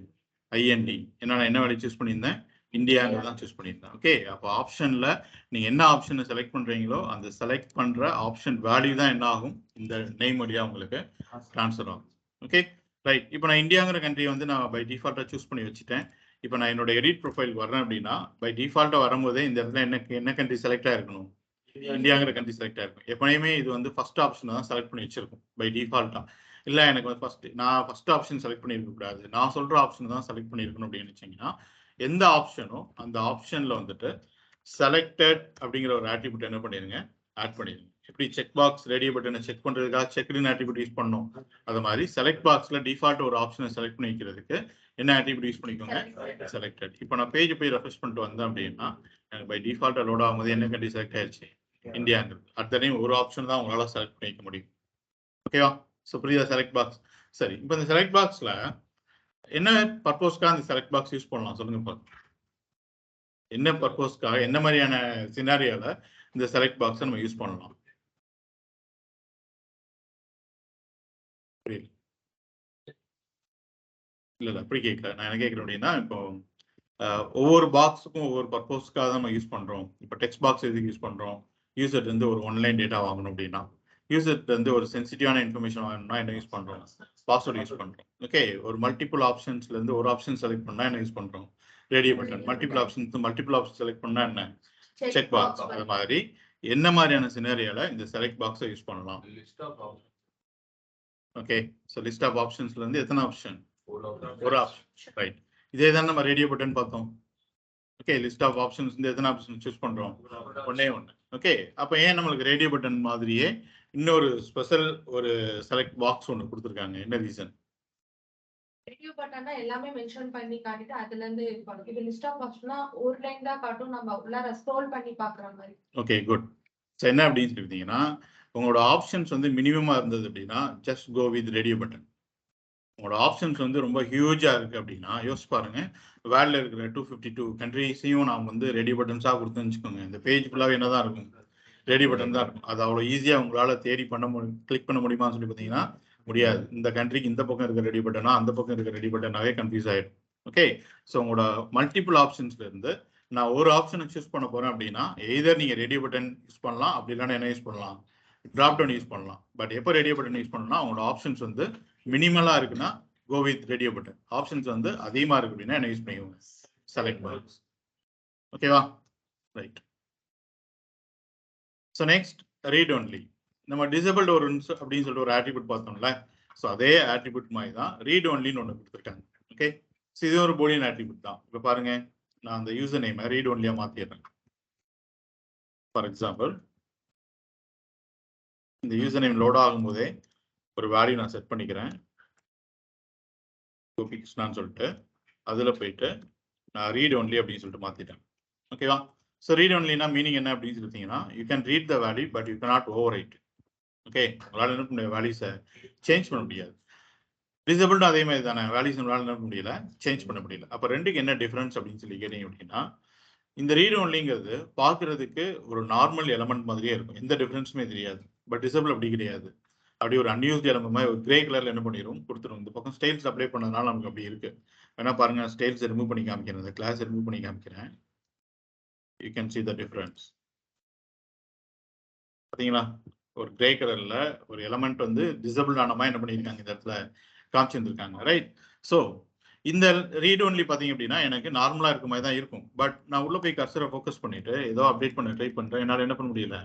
ஐஎன்டி. ஏன்னா நான் என்ன வேல்யூ சூஸ் பண்ணியிருந்தேன்? இந்தியாங்கிறது தான் சூஸ் பண்ணியிருந்தேன். ஓகே, அப்போ ஆப்ஷன்ல நீங்க என்ன ஆப்ஷனை செலக்ட் பண்றீங்களோ அந்த செலக்ட் பண்ற ஆப்ஷன் வேல்யூ தான் என்ன ஆகும்? இந்த நேம் வழியா உங்களுக்கு ட்ரான்ஸ்ஃபர் ஆகும். Okay, right. இப்போ நான் இந்தியாங்கிற கண்ட்ரி வந்து நான் பை டிஃபால்ட்டா சூஸ் பண்ணி வச்சுட்டேன். இப்போ நான் என்னோட எடிட் ப்ரொஃபைல் வரேன் அப்படின்னா பை டிஃபால்ட்டா வரும்போதே இந்த இடத்துல என்ன கண்ட்ரி செலக்ட் ஆயிருக்கணும்? இந்தியாங்கிற கண்ட்ரி செலக்ட் ஆயிருக்கும். எப்பயுமே இது வந்து ஃபர்ஸ்ட் ஆப்ஷன் தான் செலக்ட் பண்ணி வச்சிருக்கும் பை டிஃபால்ட்டா. இல்ல எனக்கு வந்து ஃபர்ஸ்ட் ஆப்ஷன் செலக்ட் பண்ணியிருக்க கூடாது, நான் சொல்ற ஆப்ஷன் தான் செலக்ட் பண்ணியிருக்கணும் அப்படின்னு நினைச்சீங்கன்னா எந்த ஆப்ஷனோ அந்த ஆப்ஷன்ல வந்துட்டு செலக்டட் அப்படிங்கிற ஒரு ஆட்ரிபியூட் என்ன பண்ணிருங்க, ஆட் பண்ணிருங்க. எப்படி செக் பாக்ஸ் ரேடியோ பட்டனை செக் பண்றதுக்காக செக்டு ஆட்ரிபியூட் யூஸ் பண்ணோம், அது மாதிரி செலக்ட் பாக்ஸ்ல டிஃபால்ட் ஒரு ஆப்ஷனை செலக்ட் பண்ணி வைக்கிறதுக்கு என்ன ஆட்ரிபியூட் யூஸ் பண்ணிக்கோங்க? செலக்டட். இப்போ நான் பேஜ் போய் ரெஃப்ரெஷ் பண்ணிட்டு வந்தேன் அப்படின்னா எனக்கு பை டிஃபால்ட்டா லோட் ஆகும்போது என்ன கண்ட்ரி செலக்ட் ஆயிடுச்சு? இந்தியாங்கிறது. அடுத்த டைம் ஒரு ஆப்ஷன் தான் உங்களால செலக்ட் பண்ணிக்க முடியும். ஓகேவா? ஸோ புரியுதா செலக்ட் பாக்ஸ்? சரி, இப்போ இந்த செலக்ட் பாக்ஸ்ல என்ன பர்பஸ்க்காக அந்த செலக்ட் பாக்ஸ் யூஸ் பண்ணலாம் சொல்லுங்க பாருங்க. என்ன பர்பஸ்க்காக, என்ன மாதிரியான சினாரியோல இந்த செலக்ட் பாக்ஸை நம்ம யூஸ் பண்ணலாம்? புரியல? இல்ல அப்படி கேட்கல. நான் என்ன கேட்கிறேன் அப்படின்னா இப்போ ஒவ்வொரு பாக்ஸுக்கும் ஒவ்வொரு பர்பஸ்க்காக தான் நம்ம யூஸ் பண்றோம். இப்போ டெக்ஸ்ட் பாக்ஸ் எதுக்கு யூஸ் பண்றோம்? யூசர்ட் இருந்து ஒரு ஒன்லைன் டேட்டா வாங்கணும் அப்படின்னா, யூசர்ட் இருந்து ஒரு சென்சிட்டிவான இன்ஃபர்மேஷன் வாங்கணும்னா என்ன யூஸ் பண்றோம்? பாஸ்வேர்ட் யூஸ் பண்றோம். ஓகே, ஒரு மல்டிபிள் ஆப்ஷன்ஸ்ல இருந்து ஒரு ஆப்ஷன் செலக்ட் பண்ணா என்ன யூஸ் பண்றோம்? Radio button. Multiple option select பண்ணா என்ன? Check box. அது மாதிரி என்ன மாதிரியான சினாரியோல இந்த செலக்ட் பாக்ஸை யூஸ் பண்ணலாம்? ஓகே, ஸோ லிஸ்ட் ஆஃப் ஆப்ஷன்ஸ்ல இருந்து எத்தனை ஆப்ஷன்? ஒரு ஆப்ஷன். ரைட். இதே தான் நம்ம ரேடியோ பட்டன் பார்த்தோம். ஓகே, லிஸ்ட் ஆஃப் ஆப்ஷன்ஸ் இருந்து எத்தனை ஆப்ஷன் சூஸ் பண்றோம்? ஒண்ணே ஒன்று. ஓகே, அப்போ ஏன் நம்மளுக்கு ரேடியோ பட்டன் மாதிரியே இன்னொரு ஸ்பெஷல் ஒரு செலக்ட் பாக்ஸ் ஒன்று கொடுத்துருக்காங்க? என்ன ரீசன்? ரேடியோ பட்டன்னா எல்லாமே மென்ஷன் பண்ணி காட்டிட்டு அதுல இருந்து இருக்கும். இது லிஸ்ட் ஆஃப் ஆப்ஷன்னா ஒரு லைன் தான் காட்டும், நம்ம உள்ளார ஸ்க்ரோல் பண்ணி பார்க்குற மாதிரி. Okay, good. ஸோ என்ன அப்படின்னு சொல்லிட்டீங்கன்னா உங்களோட ஆப்ஷன்ஸ் வந்து மினிமமா இருந்தது அப்படின்னா just go with radio button. உங்களோட ஆப்ஷன்ஸ் வந்து ரொம்ப ஹியூஜா இருக்கு அப்படின்னா யோசிச்சு பாருங்க, வேர்ல்ட்ல இருக்கிற 252 கண்ட்ரிஸையும் நான் வந்து ரேடியோ பட்டன்ஸா கொடுத்துன்னு வச்சுக்கோங்க, இந்த பேஜ் ஃபுல்லாக என்னதான் இருக்கும்? ரேடியோ பட்டன் தான் இருக்கும். அது அவ்வளோ ஈஸியா உங்களால தேடி கிளிக் பண்ண முடியுமான்னு சொல்லி பார்த்தீங்கன்னா முடியாது. இந்த கண்ட்ரிக்கு இந்த பக்கம் இருக்க ரேடியோ பட்டனா அந்த பக்கம் இருக்க ரேடியோ பட்டனாவே கன்ஃபியூஸ் ஆயிடும். ஓகே, ஸோ உங்களோட மல்டிபிள் ஆப்ஷன்ஸ்ல இருந்து நான் ஒரு ஆப்ஷனை சூஸ் பண்ண போறேன் அப்படின்னா எய்தர் நீங்க ரேடியோ பட்டன் யூஸ் பண்ணலாம், அப்படி இல்லைன்னா என்ன யூஸ் பண்ணலாம், டிராப் டவுன் யூஸ் பண்ணலாம். பட் எப்போ ரேடியோ பட்டன் யூஸ் பண்ணணும்னா உங்களோட ஆப்ஷன்ஸ் வந்து மினிமலா இருக்குன்னா go with radio button. Options வந்து அதிகமா இருக்கு அப்படின்னா என்ன யூஸ் பண்ணிக்கோங்க, செலக்ட் பாக்ஸ். ஓகேவா, right. So next read only. நம்ம டிசபிள்டு ஒரு அப்படின்னு சொல்லிட்டு ஒரு ஆட்ரிபியூட் பார்த்தோம்ல, ஸோ அதே ஆட்ரிபியூட் மாதிரி தான் ரீட் ஒன்லின்னு ஒன்று கொடுத்துருக்காங்க. ஓகே, ஸோ இது ஒரு பூலியன் ஆட்ரிபியூட் தான். இப்போ பாருங்க, நான் அந்த யூசர் நேமை ரீட் ஒன்லியா மாத்திடுறேன். ஃபார் எக்ஸாம்பிள், இந்த யூசர் நேம் லோட் ஆகும்போதே ஒரு வேல்யூ நான் செட் பண்ணிக்கிறேன், கோபி கிருஷ்ணான்னு சொல்லிட்டு. அதில் போயிட்டு நான் ரீட் ஒன்லி அப்படின்னு சொல்லிட்டு மாத்திட்டேன். ஓகேவா, ஸோ ரீட் ஒன்லினா மீனிங் என்ன அப்படின்னு சொல்லிட்டீங்கன்னா, you can read the value but you cannot over right. Okay, உங்களால் என்ன பண்ண வேல்யூஸை சேஞ்ச் பண்ண முடியாது. டிசபிள்டு அதே மாதிரி தானே, வேல்யூஸ் நம்மளால என்ன முடியல, சேஞ்ச் பண்ண முடியல. அப்போ ரெண்டுக்கு என்ன டிஃபரன்ஸ் அப்படின்னு சொல்லி கேட்டீங்க அப்படின்னா, இந்த ரீட் ஒன்லிங்கிறது பார்க்கறதுக்கு ஒரு நார்மல் எலமெண்ட் மாதிரியே இருக்கும், எந்த டிஃபரன்ஸுமே தெரியாது. பட் டிசபிள் அப்படி கிடையாது, அப்படி ஒரு அன்யூஸ்ட் எலமெண்ட் மாதிரி ஒரு கிரே கலர்ல என்ன பண்ணிடும் கொடுத்துரும். இந்த பக்கம் ஸ்டைல்ஸ் அப்ளை பண்ணதுனால நமக்கு அப்படி இருக்கு. வேணா பாருங்க, ஸ்டைல்ஸ் ரிமூவ் பண்ணி காமிக்கிறேன், இந்த கிளாஸ் ரிமூவ் பண்ணி காமிக்கிறேன். You can see the difference. பார்த்தீங்களா, ஒரு கிரே கலர்ல ஒரு எலமெண்ட் வந்து டிசபிள் ஆன மாதிரி என்ன பண்ணியிருக்காங்க, இந்த இடத்துல காமிச்சிருந்திருக்காங்க. ரைட். ஸோ இந்த ரீட் ஒன்லி பார்த்தீங்க அப்படின்னா எனக்கு நார்மலா இருக்க மாதிரி தான் இருக்கும். பட் நான் உள்ள போய் கர்சரை ஃபோக்கஸ் பண்ணிட்டு ஏதோ அப்டேட் பண்ண ட்ரை பண்றேன், என்னால் என்ன பண்ண முடியல,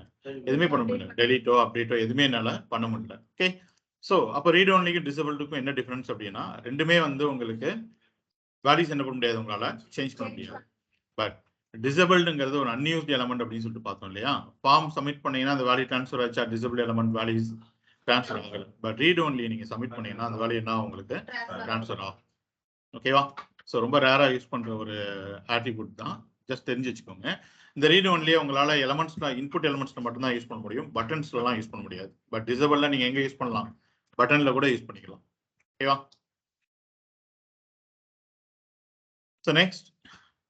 எதுவுமே பண்ண முடியல, டெலிட்டோ அப்டேட்டோ எதுவுமே என்னால் பண்ண முடியல. ஓகே, ஸோ அப்போ ரீட் ஒன்லிக்கும் டிசபிள்டுக்கும் என்ன டிஃபரன்ஸ் அப்படின்னா, ரெண்டுமே வந்து உங்களுக்கு வேல்யூஸ் என்ன பண்ண முடியாது, உங்களால சேஞ்ச் பண்ண முடியாது. பட் டிசபிள்டுங்கிறது ஒரு அன்யூஸ்ட் எலமெண்ட் அப்படின்னு சொல்லிட்டு பார்த்தோம் இல்லையா. ஃபார்ம் சப்மிட் பண்ணீங்கன்னா அந்த வேல்யூ ட்ரான்ஸ்ஃபர் ஆச்சா, டிசபிள் எலமெண்ட் வேல்யூஸ் ட்ரான்ஸ்ஃபர் ஆகல. பட் ரீட் ஒன்லி நீங்க சப்மிட் பண்ணீங்கன்னா அந்த வேல்யூ என்ன உங்களுக்கு ட்ரான்ஸ்ஃபர் ஆகும். ஓகேவா, ஸோ ரொம்ப ரேரா யூஸ் பண்ற ஒரு ஆட்ரிபியூட் தான், ஜஸ்ட் தெரிஞ்சு வச்சுக்கோங்க. இந்த ரீட் ஒன்லியே உங்களால எலமெண்ட்ஸ்ல இன்புட் எலமெண்ட்ஸ்ல மட்டும் தான் யூஸ் பண்ண முடியும், பட்டன்ஸ்லாம் யூஸ் பண்ண முடியாது. பட் டிசபிள்ல நீங்க எங்க யூஸ் பண்ணலாம், பட்டன்ல கூட யூஸ் பண்ணிக்கலாம். ஓகேவா, ஸோ நெக்ஸ்ட்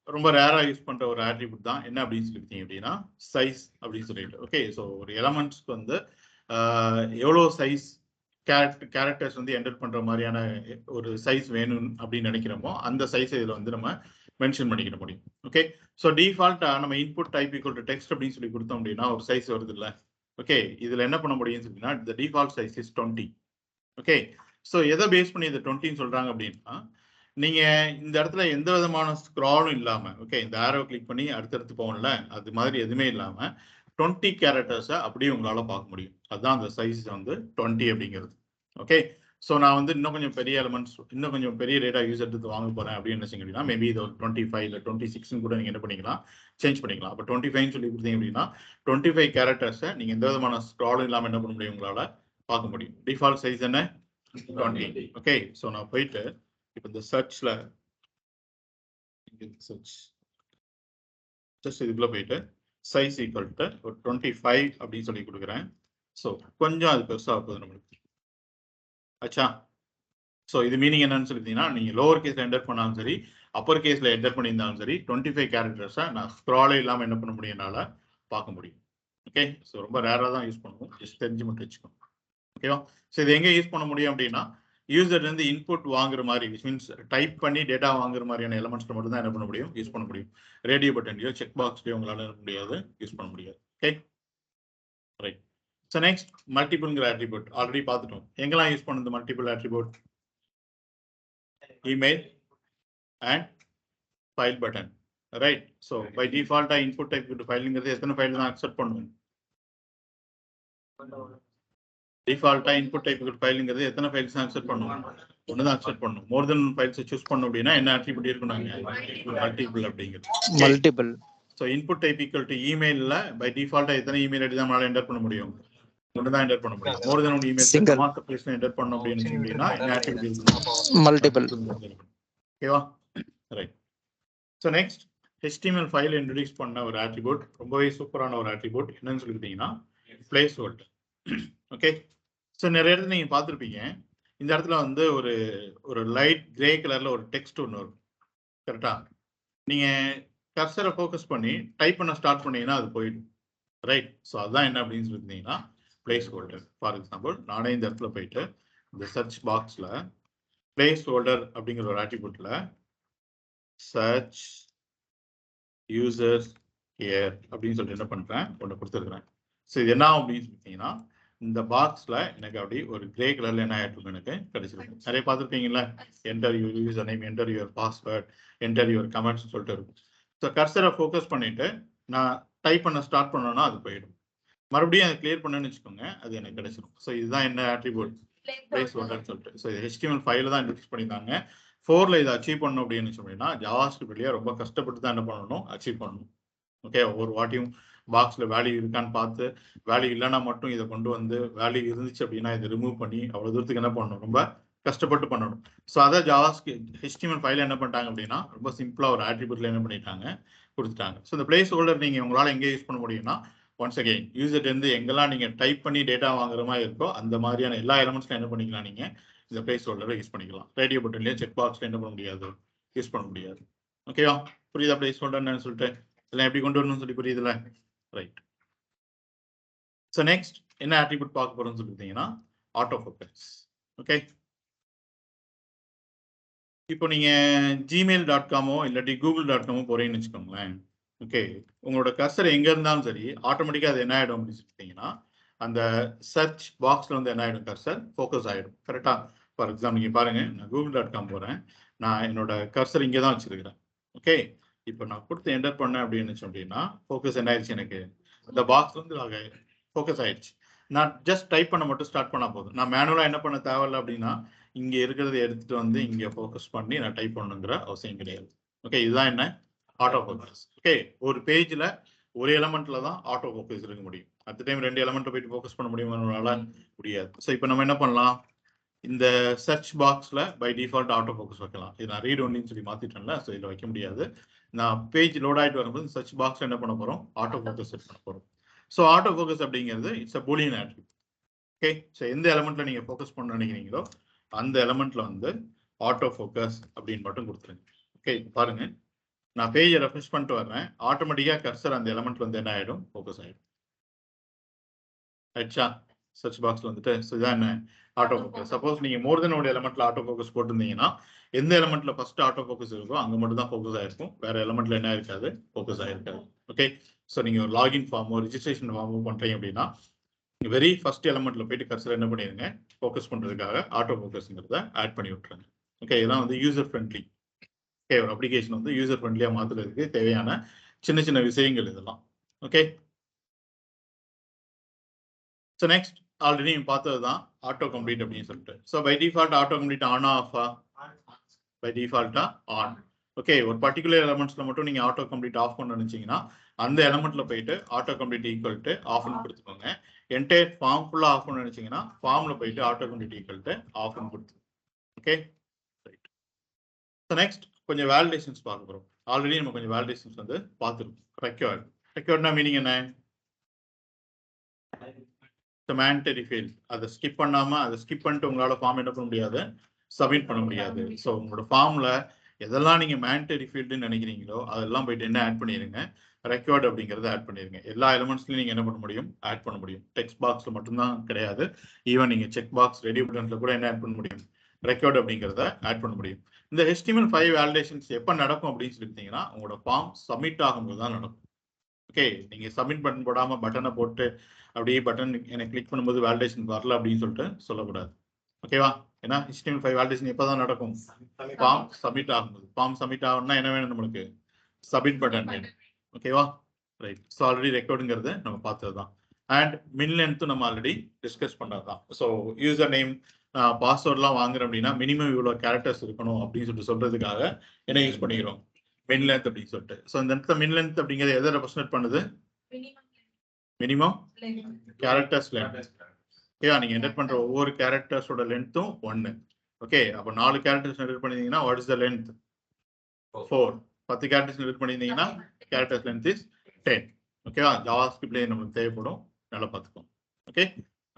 ரொம்ப ரேரா யூஸ் பண்ற ஒரு ஆட்ரிபியூட் தான் என்ன அப்படின்னு சொல்லிட்டீங்க அப்படின்னா சைஸ் அப்படின்னு சொல்லிட்டு. ஓகே, ஸோ ஒரு எலமெண்ட்ஸ்க்கு வந்து எவ்வளோ சைஸ் கேரக்டர்ஸ் வந்து என்டர் பண்ற மாதிரியான ஒரு சைஸ் வேணும் அப்படின்னு நினைக்கிறோமோ அந்த சைஸ் இதில் வந்து நம்ம மென்ஷன் பண்ணிக்கிட முடியும். ஓகே, ஸோ டிஃபால்ட்டா நம்ம input type equal to text அப்படின்னு சொல்லி கொடுத்தோம் அப்படின்னா ஒரு சைஸ் வருது இல்லை. ஓகே, இதுல என்ன பண்ண முடியும்னு சொல்லிங்கன்னா the default size is 20. Okay, so எதை பேஸ் பண்ணி இந்த 20 சொல்றாங்க அப்படின்னா, நீங்க இந்த இடத்துல எந்த விதமான ஸ்க்ராலும் இல்லாம, ஓகே, இந்த ஆரோ கிளிக் பண்ணி அடுத்தடுத்து போகல, அது மாதிரி எதுவுமே இல்லாம 20 கேரக்டர்ஸை அப்படியே உங்களால பார்க்க முடியும். அதுதான் அந்த சைஸ் வந்து 20 அப்படிங்கிறது. ஓகே, ஸோ நான் வந்து இன்னும் கொஞ்சம் பெரிய எலமெண்ட்ஸ், இன்னும் கொஞ்சம் பெரிய டேட்டா யூஸ் எடுத்து வாங்க போறேன் அப்படின்னு நினைச்சீங்கன்னா மேபி இது ஒரு 25 இல்லை 26 கூட நீங்க என்ன பண்ணிக்கலாம், சேஞ்ச் பண்ணிக்கலாம். அப்போ 25 சொல்லி கொடுத்தீங்க அப்படின்னா 25 கேரக்டர்ஸை நீங்க எந்த விதமான ஸ்க்ராலும் இல்லாம என்ன பண்ண முடியும், உங்களால பார்க்க முடியும். டிஃபால்ட் சைஸ் என்ன, 20. ஓகே, ஸோ நான் போயிட்டு இப்போ இந்த சர்ச்ல சர்ச் ஜஸ்ட் இதுக்குள்ள போயிட்டு சைஸ் ஈக்குவல் டு ஒரு 25 அப்படின்னு சொல்லி கொடுக்குறேன். ஸோ கொஞ்சம் அது பெருசாக போகுது நம்மளுக்கு. ஆச்சா, ஸோ இது மீனிங் என்னன்னு சொல்லிட்டீங்கன்னா, நீங்க லோவர் கேஸ்ல என்டர் பண்ணாலும் சரி, அப்பர் கேஸ்ல என்டர் பண்ணியிருந்தாலும் சரி 25 கேரக்டர்ஸை நான் ஸ்க்ராலே இல்லாமல் என்ன பண்ண முடியும், என்னால் பார்க்க முடியும். ஓகே, ஸோ ரொம்ப ரேராக தான் யூஸ் பண்ணுவோம், ஜஸ்ட் தெரிஞ்சு மட்டும் வச்சுக்கோங்க. ஓகேவா, ஸோ இது எங்கே யூஸ் பண்ண முடியும் அப்படின்னா, யூசர் இருந்து இன்புட் வாங்குற மாதிரி, விச் மீன்ஸ் டைப் பண்ணி டேட்டா வாங்குற மாதிரியான எலமெண்ட்ஸ்ல மட்டும் தான் என்ன பண்ண முடியும், யூஸ் பண்ண முடியும். ரேடியோ பட்டன்லையோ செக் பாக்ஸ்லையோ உங்களால முடியாது, யூஸ் பண்ண முடியாது. Okay, right. ஸோ நெக்ஸ்ட் மல்டிபிள்ங்கிற ஆட்ரிபியூட் ஆல்ரெடி பார்த்துட்டோம். எங்கெல்லாம் யூஸ் பண்ணுது multiple attribute, email and file button. Right. So by டிஃபால்ட்டா இன்புட் டைப் ஃபைலுங்கிறது எத்தனை ஃபைல் தான் அக்செப்ட் பண்ணுவோம், டிஃபால்ட்டா இன்புட் டைப் ஃபைலுங்கிறது எத்தனை ஃபைல்ஸ் தான் அக்செப்ட் பண்ணுவோம், ஒன்று தான் அக்செப்ட் பண்ணும். மோர் தென் ஃபைல்ஸை சூஸ் பண்ணோம் அப்படின்னா என்ன ஆட்ரிபியூட் இருக்கணும், மல்டிபிள் அப்படிங்கிறது. Multiple. So input type equal to இமெயிலில் பை டிஃபால்ட்டா எத்தனை இமெயில் ஐடி தான் நம்மளால என்டர் பண்ண முடியும், ஒன்று தான் என்டர் பண்ண முடியும். மோர் தென் ஒன் இமெயில் மாஸ்டர் பிளேஸ்ல என்டர் பண்ணோம் அப்படின்னு சொன்னீங்கன்னா என்ன ஆட்ரிபியூட் இருக்கணும், மல்டிபிள். ஓகேவா, right. So next HTML file introduce பண்ண ஒரு ஆட்ரிபியூட், ரொம்பவே சூப்பரான ஒரு ஆட்ரிபியூட் என்னன்னு சொல்லிட்டீங்கன்னா பிளேஸ் ஹோல்டர். ஓகே, ஸோ நிறைய இடத்துல நீங்க பார்த்துருப்பீங்க, இந்த இடத்துல வந்து ஒரு லைட் கிரே கலர்ல ஒரு டெக்ஸ்ட் ஒன்று இருக்கும். கரெக்டா, நீங்க கர்சரை ஃபோக்கஸ் பண்ணி டைப் பண்ண ஸ்டார்ட் பண்ணீங்கன்னா அது போயிடும். ரைட். ஸோ அதுதான் என்ன அப்படின்னு சொல்லியிருந்தீங்கன்னா பிளேஸ் ஹோல்டர். ஃபார் எக்ஸாம்பிள் நானே இந்த இடத்துல போயிட்டு இந்த சர்ச் பாக்ஸ்ல பிளேஸ் ஹோல்டர் அப்படிங்கிற ஒரு ஆட்ரிபியூட்ல சர்ச் யூசர்ஸ் ஹியர் அப்படின்னு சொல்லிட்டு என்ன பண்றேன் ஒன்று கொடுத்துருக்குறேன். ஸோ இது என்ன அப்படின்னு சொல்லிட்டீங்கன்னா இந்த பாக்ஸ்ல எனக்கு அப்படி ஒரு கிரே கலர்ல என்ன ஆயிட்டு எனக்கு கிடைச்சிருக்கும். நிறைய பார்த்துருப்பீங்களா, enter your user name, enter your password, enter your comments சொல்லிட்டு இருக்கும். ஸோ கர்சரை ஃபோக்கஸ் பண்ணிட்டு நான் டைப் பண்ண ஸ்டார்ட் பண்ணோன்னா அது போயிடும். மறுபடியும் அதை கிளியர் பண்ணேன்னு வச்சுக்கோங்க, அது எனக்கு கிடைச்சிடும். ஸோ இதுதான் என்ன ஆட்ரிபியூட் பிளேஸ் ஹோல்டர்னு சொல்லிட்டு. ஸோ இது HTML5 தான் இன்ட்ரடியூஸ் பண்ணியிருந்தாங்க. 4ல இதை அச்சீவ் பண்ணணும் அப்படின்னு சொன்னீங்கன்னா ஜாவாஸ்கிரிப்ட்லயே ரொம்ப கஷ்டப்பட்டு தான் என்ன பண்ணணும், அச்சீவ் பண்ணணும். ஓகே, ஒவ்வொரு வாட்டியும் பாக்ஸ்ல வேல்யூ இருக்கான்னு பார்த்து வேல்யூ இல்லைன்னா மட்டும் இதை கொண்டு வந்து வேல்யூ இருந்துச்சு அப்படின்னா இதை ரிமூவ் பண்ணி அவ்வளவு தூரத்துக்கு என்ன பண்ணணும், ரொம்ப கஷ்டப்பட்டு பண்ணணும். ஸோ அதை HTML5ல என்ன பண்ணிட்டாங்க அப்படின்னா ரொம்ப சிம்பிளா ஒரு ஆட்ரிபியூட்ல என்ன பண்ணிட்டாங்க, கொடுத்துட்டாங்க. ஸோ இந்த பிளேஸ் ஹோல்டர் நீங்க உங்களால எங்கே யூஸ் பண்ண முடியும்னா ஒன்ஸ் அகைன் யூசர் வந்து எங்கெல்லாம் நீங்க டைப் பண்ணி டேட்டா வாங்குற மாதிரி இருக்கோ அந்த மாதிரியான எல்லா எலமெண்ட்ஸ்ல என்ன பண்ணிக்கலாம், நீங்க இந்த பிளேஸ் ஹோல்டரை யூஸ் பண்ணிக்கலாம். ரேடியோ பட்டன்லயே செக் பாக்ஸ்ல என்ன பண்ண முடியாது, யூஸ் பண்ண முடியாது. ஓகேவா, புரியுதா பிளேஸ் ஹோல்டர்னு சொல்லிட்டு எல்லாம் எப்படி கொண்டு வரணும்னு சொல்லி புரியுதுல, ரைட். ஸோ நெக்ஸ்ட் என்ன ஆட்ரிபியூட் பார்க்க போறோம்னு சொல்லிட்டீங்கன்னா ஆட்டோ ஃபோக்கஸ். ஓகே, இப்போ நீங்க gmail.com இல்லாட்டி google.com போறீங்கன்னு வச்சுக்கோங்களேன். ஓகே, உங்களோட கர்சர் எங்க இருந்தாலும் சரி ஆட்டோமேட்டிக்கா அது என்ன ஆயிடும் அப்படின்னு சொல்லிட்டீங்கன்னா அந்த சர்ச் பாக்ஸ்ல வந்து என்ன ஆயிடும், கர்சர் ஃபோக்கஸ் ஆயிடும். கரெக்டா, ஃபார் எக்ஸாம்பிள் நீங்க பாருங்க, நான் google.com போறேன், நான் என்னோட கர்சர் இங்கே தான் வச்சிருக்கிறேன். ஓகே, இப்போ நான் கொடுத்து என்டர் பண்ணேன் அப்படின்னு சொன்னீங்கன்னா ஃபோக்கஸ் என்ன ஆயிடுச்சு, எனக்கு இந்த பாக்ஸ் வந்து ஃபோக்கஸ் ஆயிடுச்சு. நான் ஜஸ்ட் டைப் பண்ண மட்டும் ஸ்டார்ட் பண்ணா போதும். நான் மேனுவலா என்ன பண்ண தேவையில்லை அப்படின்னா இங்க இருக்கிறத எடுத்துட்டு வந்து இங்க ஃபோக்கஸ் பண்ணி நான் டைப் பண்ணணுங்கிற அவசியம் கிடையாது. ஓகே, இதுதான் என்ன ஆட்டோ ஃபோக்கஸ். ஓகே, ஒரு பேஜ்ல ஒரு எலமெண்ட்ல தான் ஆட்டோ ஃபோக்கஸ் இருக்க முடியும். அட் டைம் 2 எலமெண்ட்ல போயிட்டு ஃபோக்கஸ் பண்ண முடியுமானால முடியாது. ஸோ இப்போ நம்ம என்ன பண்ணலாம், இந்த சர்ச் பாக்ஸ்ல பை டிஃபால்ட் ஆட்டோ ஃபோக்கஸ் வைக்கலாம். இது நான் ரீட் ஒன்லின்னு சொல்லி மாத்திட்டேன்ல, ஸோ இதில் வைக்க முடியாது. நான் பேஜ் லோட் ஆகிட்டு வரும்போது சர்ச் பாக்ஸ்ல என்ன பண்ண போறோம், ஆட்டோ ஃபோக்கஸ் செட் பண்ண போறோம். ஸோ ஆட்டோ ஃபோக்கஸ் அப்படிங்கிறது it's a Boolean attribute. Okay, so எந்த எலமெண்ட்ல நீங்க ஃபோக்கஸ் பண்ண நினைக்கிறீங்களோ அந்த எலமெண்ட்ல வந்து ஆட்டோ ஃபோக்கஸ் அப்படின்னு மட்டும் கொடுத்துருங்க. ஓகே, பாருங்க, நான் பேஜை ரெஃப்ரெஷ் பண்ணிட்டு வர்றேன், ஆட்டோமேட்டிக்கா கர்சர் அந்த எலமெண்ட்ல வந்து என்ன ஆயிடும், ஃபோக்கஸ் ஆயிடும். ஆயிடுச்சா, சர்ச் பாக்ஸ்ல வந்துட்டு. ஸோ இதான் என்ன ஆட்டோ ஃபோக்கஸ். சப்போஸ் நீங்க மோர் தென் ஒரு எலமெண்ட்ல ஆட்டோ ஃபோக்கஸ் போட்டிருந்தீங்கன்னா எந்த எலமெண்ட்ல ஃபர்ஸ்ட் ஆட்டோ ஃபோக்கஸ் இருக்கோ அங்க மட்டும் தான் ஃபோக்கஸ் ஆயிருக்கும், வேற எலமெண்ட்ல என்ன இருக்காது, ஃபோக்கஸ் ஆயிருக்காது. ஓகே, ஸோ நீங்க ஒரு லாகின் ஃபார்மோ ரிஜிஸ்ட்ரேஷன் ஃபார்மோ பண்றீங்க அப்படின்னா வெரி ஃபர்ஸ்ட் எலமெண்ட்ல போயிட்டு கர்சர் என்ன பண்ணிருங்க, ஃபோக்கஸ் பண்றதுக்காக ஆட்டோ ஃபோக்கஸ்ங்கிறத ஆட் பண்ணி விட்டுருங்க. ஓகே, இதெல்லாம் வந்து யூசர் ஃப்ரெண்ட்லி. ஓகே, ஒரு அப்ளிகேஷன் வந்து யூசர் ஃப்ரெண்ட்லியா மாத்துறதுக்கு தேவையான சின்ன சின்ன விஷயங்கள் இதெல்லாம். ஓகே, ஸோ நெக்ஸ்ட் ஆல்ரெடி நீங்க பார்த்தது தான் ஆட்டோ கம்ப்ளீட் அப்படின்னு சொல்லிட்டு. So by default auto complete ஆனா ஆஃபா, பை டிஃபால்ட்டா ஆன். ஓகே, ஒரு பர்டிகுலர் எலமெண்ட்ஸ்ல மட்டும் நீங்க ஆட்டோ கம்ப்ளீட் ஆஃப் பண்ண நினைச்சீங்கன்னா அந்த எலமெண்ட்ல போயிட்டு ஆட்டோ கம்ப்ளீட் ஈக்குவல் டு ஆஃப்னு கொடுத்துக்கோங்க. என்டையர் ஃபார்ம் ஃபுல்லா ஆஃப் பண்ண நினைச்சீங்கன்னா ஃபார்ம்ல போயிட்டு ஆட்டோ கம்ப்ளீட் ஈக்குவல் டு ஆஃப்னு கொடுத்துருங்க. Okay, right. ஸோ நெக்ஸ்ட் கொஞ்சம் வேலிடேஷன்ஸ் பார்க்க போறோம். ஆல்ரெடி நம்ம கொஞ்சம் வேலிடேஷன்ஸ் வந்து பார்த்துருக்கோம். ரெக்வயர்ட், ரெக்வயர்ட்னா மீனிங் என்ன, mandatory field. அதை ஸ்கிப் பண்ணாம அதை ஸ்கிப் பண்ணிட்டு உங்களால ஃபார்ம் என்ன பண்ண முடியாது, சப்மிட் பண்ண முடியாது. ஸோ உங்களோட ஃபார்ம்ல எதெல்லாம் நீங்க மேண்டரி ஃபீல்டுன்னு நினைக்கிறீங்களோ அதெல்லாம் போயிட்டு என்ன ஆட் பண்ணிருங்க, ரெக்கார்ட் அப்படிங்கறத ஆட் பண்ணிருங்க. எல்லா எலிமெண்ட்ஸ்லயும் நீங்க என்ன பண்ண முடியும், ஆட் பண்ண முடியும். டெக்ஸ்ட் பாக்ஸ்ல மட்டும்தான் கிடையாது, ஈவன் நீங்க செக் பாக்ஸ் ரெடி பட்டன்ல கூட என்ன ஆட் பண்ண முடியும், ரெக்கார்ட் அப்படிங்கறத ஆட் பண்ண முடியும். இந்த HTML5 வேலிடேஷன்ஸ் எப்ப நடக்கும் அப்படின்னு சொல்லிட்டீங்கன்னா உங்களோட ஃபார்ம் சப்மிட் ஆகும்போது தான் நடக்கும். ஓகே, நீங்க சப்மிட் பட்டன் போடாம பட்டனை போட்டு அப்படியே பட்டன் எனக்கு கிளிக் பண்ணும்போது வேலிடேஷன் வரல அப்படின்னு சொல்லிட்டு சொல்லக்கூடாது. ஓகேவா, ஏன்னா HTML5 வேலிடேஷன் எப்பதான் நடக்கும், ஃபார்ம் சப்மிட் ஆகும்போது. ஃபார்ம் சப்மிட் ஆகணும்னா என்ன வேணும் நம்மளுக்கு, சப்மிட் பட்டன் வேணும். ஓகேவா, ரைட். ஸோ ஆல்ரெடி ரெக்கார்டுங்கிறது நம்ம பார்த்தது தான். அண்ட் மின் லென்த்தும் நம்ம ஆல்ரெடி டிஸ்கஸ் பண்ணது தான். ஸோ யூசர் நேம் பாஸ்வேர்ட்லாம் வாங்குறோம் அப்படின்னா மினிமம் இவ்வளோ கேரக்டர்ஸ் இருக்கணும் அப்படின்னு சொல்றதுக்காக என்ன யூஸ் பண்ணிக்கிறோம், மின் லென்த் அப்படின்னு சொல்லிட்டு. ஸோ இந்த இடத்துல மின் லென்த் அப்படிங்கிறது எதை ரெப்ரசென்ட் பண்ணுது, மினிமம் கேரக்டர்ஸ் லென்த். ஓகேவா, நீங்க என்டர் பண்ற ஒவ்வொரு கேரக்டர்ஸோட லென்த்தும் 1. ஓகே, அப்போ 4 கேரக்டர்ஸ் என்டர் பண்ணிருந்தீங்கன்னா what is the length, 4. 10 characters enter பண்ணிருந்தீங்கன்னா கேரக்டர்ஸ் லென்த் இஸ் 10. ஓகேவா, ஜாவாஸ்கிரிப்ட்ல நமக்கு தேவைப்படும், நல்லா பார்த்துக்கோம். Okay,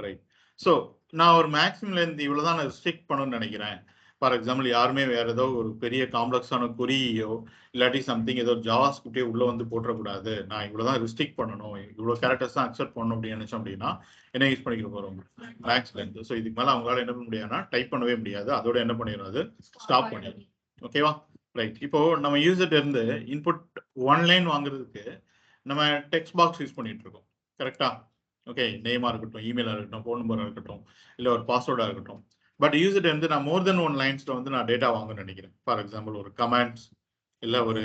right. ஸோ நான் ஒரு மேக்ஸிமம் லென்த் இவ்வளவுதான் நான் ரெஸ்ட்ரிக்ட் பண்ணணும்னு நினைக்கிறேன். ஃபார் எக்ஸாம்பிள் யாருமே வேற ஏதோ ஒரு பெரிய காம்ப்ளெக்ஸான குறியோ இல்லாட்டி சம்திங் ஏதோ ஜாவாஸ்கிரிப்டே உள்ள வந்து போட்டக்கூடாது, நான் இவ்வளவுதான் ரெஸ்ட்ரிக்ட் பண்ணணும், இவ்வளவு கேரக்டர்ஸ் தான் அக்செப்ட் பண்ணணும் அப்படின்னு நினைச்சோம் அப்படின்னா என்ன யூஸ் பண்ணிக்க போறோம், மேக்ஸ் லென்த். ஸோ இதுக்கு மேல அவங்களால என்ன பண்ண முடியாதுன்னா டைப் பண்ணவே முடியாது, அதோட என்ன பண்ணிடும், அது ஸ்டாப் பண்ணிடும். ஓகேவா, ரைட். இப்போ நம்ம யூசர்ட்ட இருந்து இன்புட் 1 லைன் வாங்குறதுக்கு நம்ம டெக்ஸ்ட் பாக்ஸ் யூஸ் பண்ணிட்டு இருக்கோம். கரெக்டா? ஓகே, நேமா இருக்கட்டும், இமெயிலா இருக்கட்டும், ஃபோன் நம்பரா இருக்கட்டும், இல்ல ஒரு பாஸ்வேர்டா இருக்கட்டும். பட் யூசர்ட்ட இருந்து நான் மோர் தென் 1 லைன்ஸ்ல வந்து நான் டேட்டா வாங்கணும்னு நினைக்கிறேன். ஃபார் எக்ஸாம்பிள் ஒரு கமெண்ட்ஸ், இல்ல ஒரு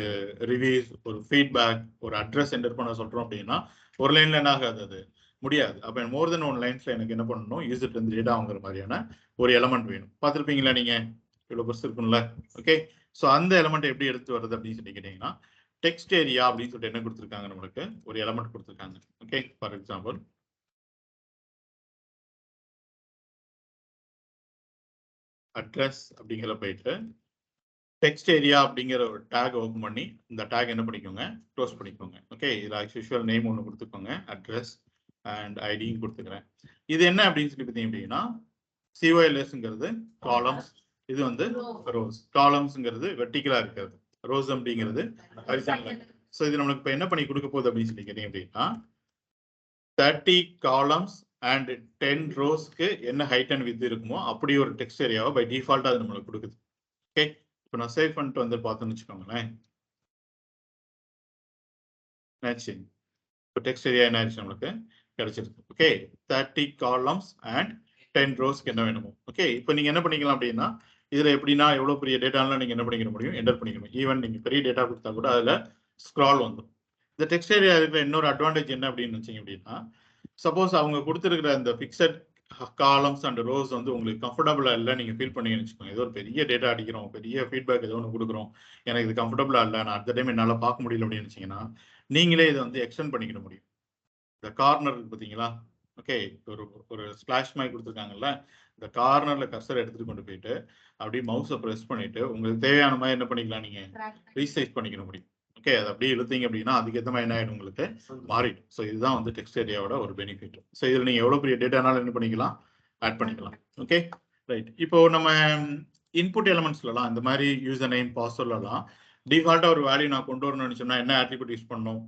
ரிவ்யூஸ், ஒரு ஃபீட்பேக், ஒரு அட்ரஸ் என்டர் பண்ண சொல்றோம் அப்படின்னா ஒரு லைன்ல என்ன ஆகாது, அது முடியாது. அப்ப மோர் தென் 1 லைன்ஸ்ல எனக்கு என்ன பண்ணணும், யூசர்ட்ட இருந்து டேட்டா வாங்குற மாதிரியான ஒரு எலமெண்ட் வேணும். பார்த்திருப்பீங்களா நீங்க? இவ்வளவு பெருசு இருக்கும்ல. ஓகே, ஸோ அந்த எலமெண்ட் எப்படி எடுத்து வருது அப்படின்னு சொல்லி கேட்டீங்கன்னா டெக்ஸ்ட் ஏரியா அப்படின்னு சொல்லிட்டு என்ன கொடுத்துருக்காங்க, நம்மளுக்கு ஒரு எலமெண்ட் கொடுத்துருக்காங்க. ஓகே, ஃபார் எக்ஸாம்பிள் அட்ரஸ் அப்படிங்கிற போயிட்டு டெக்ஸ்ட் ஏரியா அப்படிங்கிற ஒரு டேக் ஓப்பன் பண்ணி இந்த டேக் என்ன பண்ணிக்கோங்க, க்ளோஸ் பண்ணிக்கோங்க. ஓகே, இதில் ஆக்சுவல் நேம் ஒன்று கொடுத்துக்கோங்க, அட்ரஸ் அண்ட் ஐடியும் கொடுத்துக்கிறேன். இது என்ன அப்படின்னு சொல்லி பார்த்தீங்க அப்படின்னா சிஓஎல்எஸ்ங்கிறது காலம்ஸ், இது வந்து ரோஸ். காலம்ஸ்ங்கிறது வெர்டிகலா இருக்கிறது, ரோஸ் அப்படிங்கிறது ஹரிசாண்டல். ஸோ இது நம்மளுக்கு இப்போ என்ன பண்ணி கொடுக்க போகுது அப்படின்னு சொல்லி கேட்டீங்க அப்படின்னா 30 காலம்ஸ் அண்ட் 10 ரோஸ்க்கு என்ன ஹைட் அண்ட் வித் இருக்குமோ அப்படி ஒரு டெக்ஸ்ட் ஏரியாவை பை டிஃபால்ட்டா அது நம்மளுக்கு கொடுக்குது. ஓகே, இப்போ நான் சேவ் பண்ணிட்டு வந்து பார்த்தோன்னு வச்சுக்கோங்களேன். இப்போ டெக்ஸ்ட் ஏரியா என்ன ஆயிடுச்சு, நம்மளுக்கு கிடைச்சிருக்கு. ஓகே, 30 காலம்ஸ் அண்ட் 10 ரோஸ்க்கு என்ன வேணுமோ. ஓகே, இப்போ நீங்க என்ன பண்ணிக்கலாம் அப்படின்னா இதுல எப்படின்னா எவ்வளவு பெரிய டேட்டாலாம் நீங்க என்ன பண்ணிக்க முடியும், என்டர் பண்ணிக்கணும். ஈவன் நீங்க பெரிய டேட்டா கொடுத்தா கூட அதுல ஸ்க்ரால் வந்துடும். இந்த டெக்ஸ்ட் ஏரியா இருக்கிற இன்னொரு அட்வான்டேஜ் என்ன அப்படின்னு வச்சீங்க அப்படின்னா சப்போஸ் அவங்க கொடுத்துருக்கிற அந்த பிக்சட் காலம்ஸ் அண்ட் ரோஸ் வந்து உங்களுக்கு கம்ஃபர்டபுளா இல்லை, நீங்க ஃபீல் பண்ணீங்கன்னு வச்சுக்கோங்க. ஏதோ ஒரு பெரிய டேட்டா அடிக்கிறோம், பெரிய ஃபீட்பேக் ஏதோ ஒன்று கொடுக்குறோம், எனக்கு இது கம்ஃபர்டபுளா இல்லை, நான் அடுத்த டைம் என்னால் பார்க்க முடியல அப்படின்னு வச்சீங்கன்னா நீங்களே இதை வந்து எக்ஸ்டெண்ட் பண்ணிக்கிட முடியும். இந்த கார்னர் பார்த்தீங்களா? ஓகே, ஒரு ஒரு ஸ்பிளாஷ் மாதிரி கொடுத்துருக்காங்கல்ல, இந்த கார்னர்ல கர்சர் எடுத்துட்டு கொண்டு போயிட்டு அப்படியே மவுஸை ப்ரெஸ் பண்ணிட்டு உங்களுக்கு தேவையான மாதிரி என்ன பண்ணிக்கலாம், நீங்க ரீசைஸ் பண்ணிக்கிற முடியும். ஓகே, அது அப்படியே இழுத்தீங்க அப்படின்னா அதுக்கேற்ற மாதிரி என்ன ஆயிடும், உங்களுக்கு மாறிடும். ஸோ இதுதான் வந்து டெக்ஸ்ட் ஏரியாவோட ஒரு பெனிஃபிட். ஸோ இதில் நீங்க எவ்வளவு பெரிய டேட்டானாலும் என்ன பண்ணிக்கலாம், ஆட் பண்ணிக்கலாம். Okay, right. இப்போ நம்ம இன்புட் எலமெண்ட்ஸ்லாம் இந்த மாதிரி யூசர் நேம், பாஸ்வேர்ட்லாம் டிஃபால்ட்டா ஒரு வேல்யூ நான் கொண்டு வரணும்னு நினைச்சோம்னா என்ன ஆட்ரிபியூட் யூஸ் பண்ணணும்,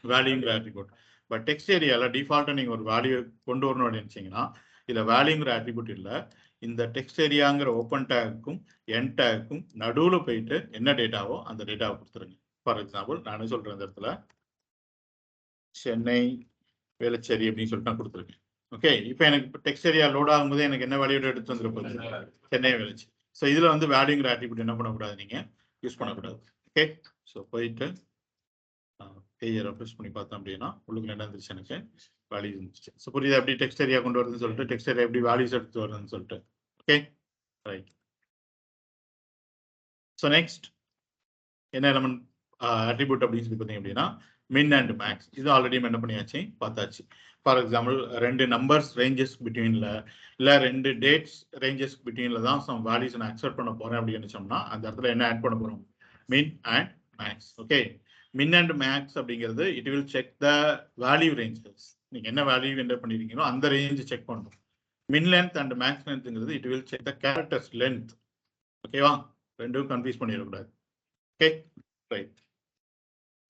வேல்யூங்கிற ஆட்ரிபியூட். பட் டெக்ஸ்ட் ஏரியால டிஃபால்ட்டா நீங்க ஒரு வேல்யூ கொண்டு வரணும்னு நினைச்சீங்கன்னா இதுல வேல்யூங்கிற ஆட்ரிபியூட் இல்லை, இந்த டெக்ஸ்ட் ஏரியாங்கிற ஓப்பன் டேக்கும் என் டேக்கும் நடுவில் போயிட்டு என்ன டேட்டாவோ அந்த டேட்டாவை கொடுத்துருங்க. ஃபார் எக்ஸாம்பிள் நான் சொல்றேன், இந்த இடத்துல சென்னை வேளச்சேரி அப்படின்னு சொல்லிட்டு நான் கொடுத்துருக்கேன். ஓகே, இப்போ எனக்கு டெக்ஸ்ட் ஏரியா லோட் ஆகும்போது எனக்கு என்ன வேல்யூ எடுத்து வந்துருப்போம், சென்னை வேளச்சேரி. ஸோ இதுல வந்து வேல்யூங்கிற ஆட்ரிபியூட் என்ன பண்ணக்கூடாது, நீங்க யூஸ் பண்ணக்கூடாது. ஓகே, ஸோ போயிட்டு பேஜை ரெஃப்ரெஷ் பண்ணி பார்த்தோம் அப்படின்னா உங்களுக்கு என்ன இருந்துச்சு, எனக்கு வேல்யூஸ் இருந்துச்சு. ஸோ புரியுது எப்படி டெக்ஸ்ட் ஏரியா கொண்டு வருதுன்னு சொல்லிட்டு, டெக்ஸ்ட் ஏரியா எப்படி வேல்யூஸ் எடுத்து வருதுன்னு சொல்லிட்டு. Okay, right. ஸோ நெக்ஸ்ட் என்ன எலமெண்ட் அட்ரிபியூட் அப்படின்னு சொல்லி பார்த்தீங்க அப்படின்னா மின் அண்ட் மேக்ஸ். இது ஆல்ரெடி என்ன பண்ணியாச்சு, பார்த்தாச்சு. ஃபார் எக்ஸாம்பிள் 2 நம்பர்ஸ் ரேஞ்சஸ் பிட்வீன்ல இல்லை 2 டேட்ஸ் ரேஞ்சஸ் பிட்வீன்ல தான் சம் வேல்யூஸ் நான் அக்செப்ட் பண்ண போறேன் அப்படின்னு சொன்னோம்னா அந்த இடத்துல என்ன ஆட் பண்ண போறோம், மின் அண்ட் மேக்ஸ். ஓகே, மின் அண்ட் மேக்ஸ் அப்படிங்கிறது it will check the value ranges. நீங்க என்ன வேல்யூ என்டர் பண்ணிருக்கீங்களோ அந்த ரேஞ்ச் செக் பண்ணணும். மின் லென்த் அண்ட் மேக்ஸ் லென்த்ங்கிறது it will check the characters length. ஓகேவா, ரெண்டும் கன்ஃபியூஸ் பண்ணிடக்கூடாது. Okay, right.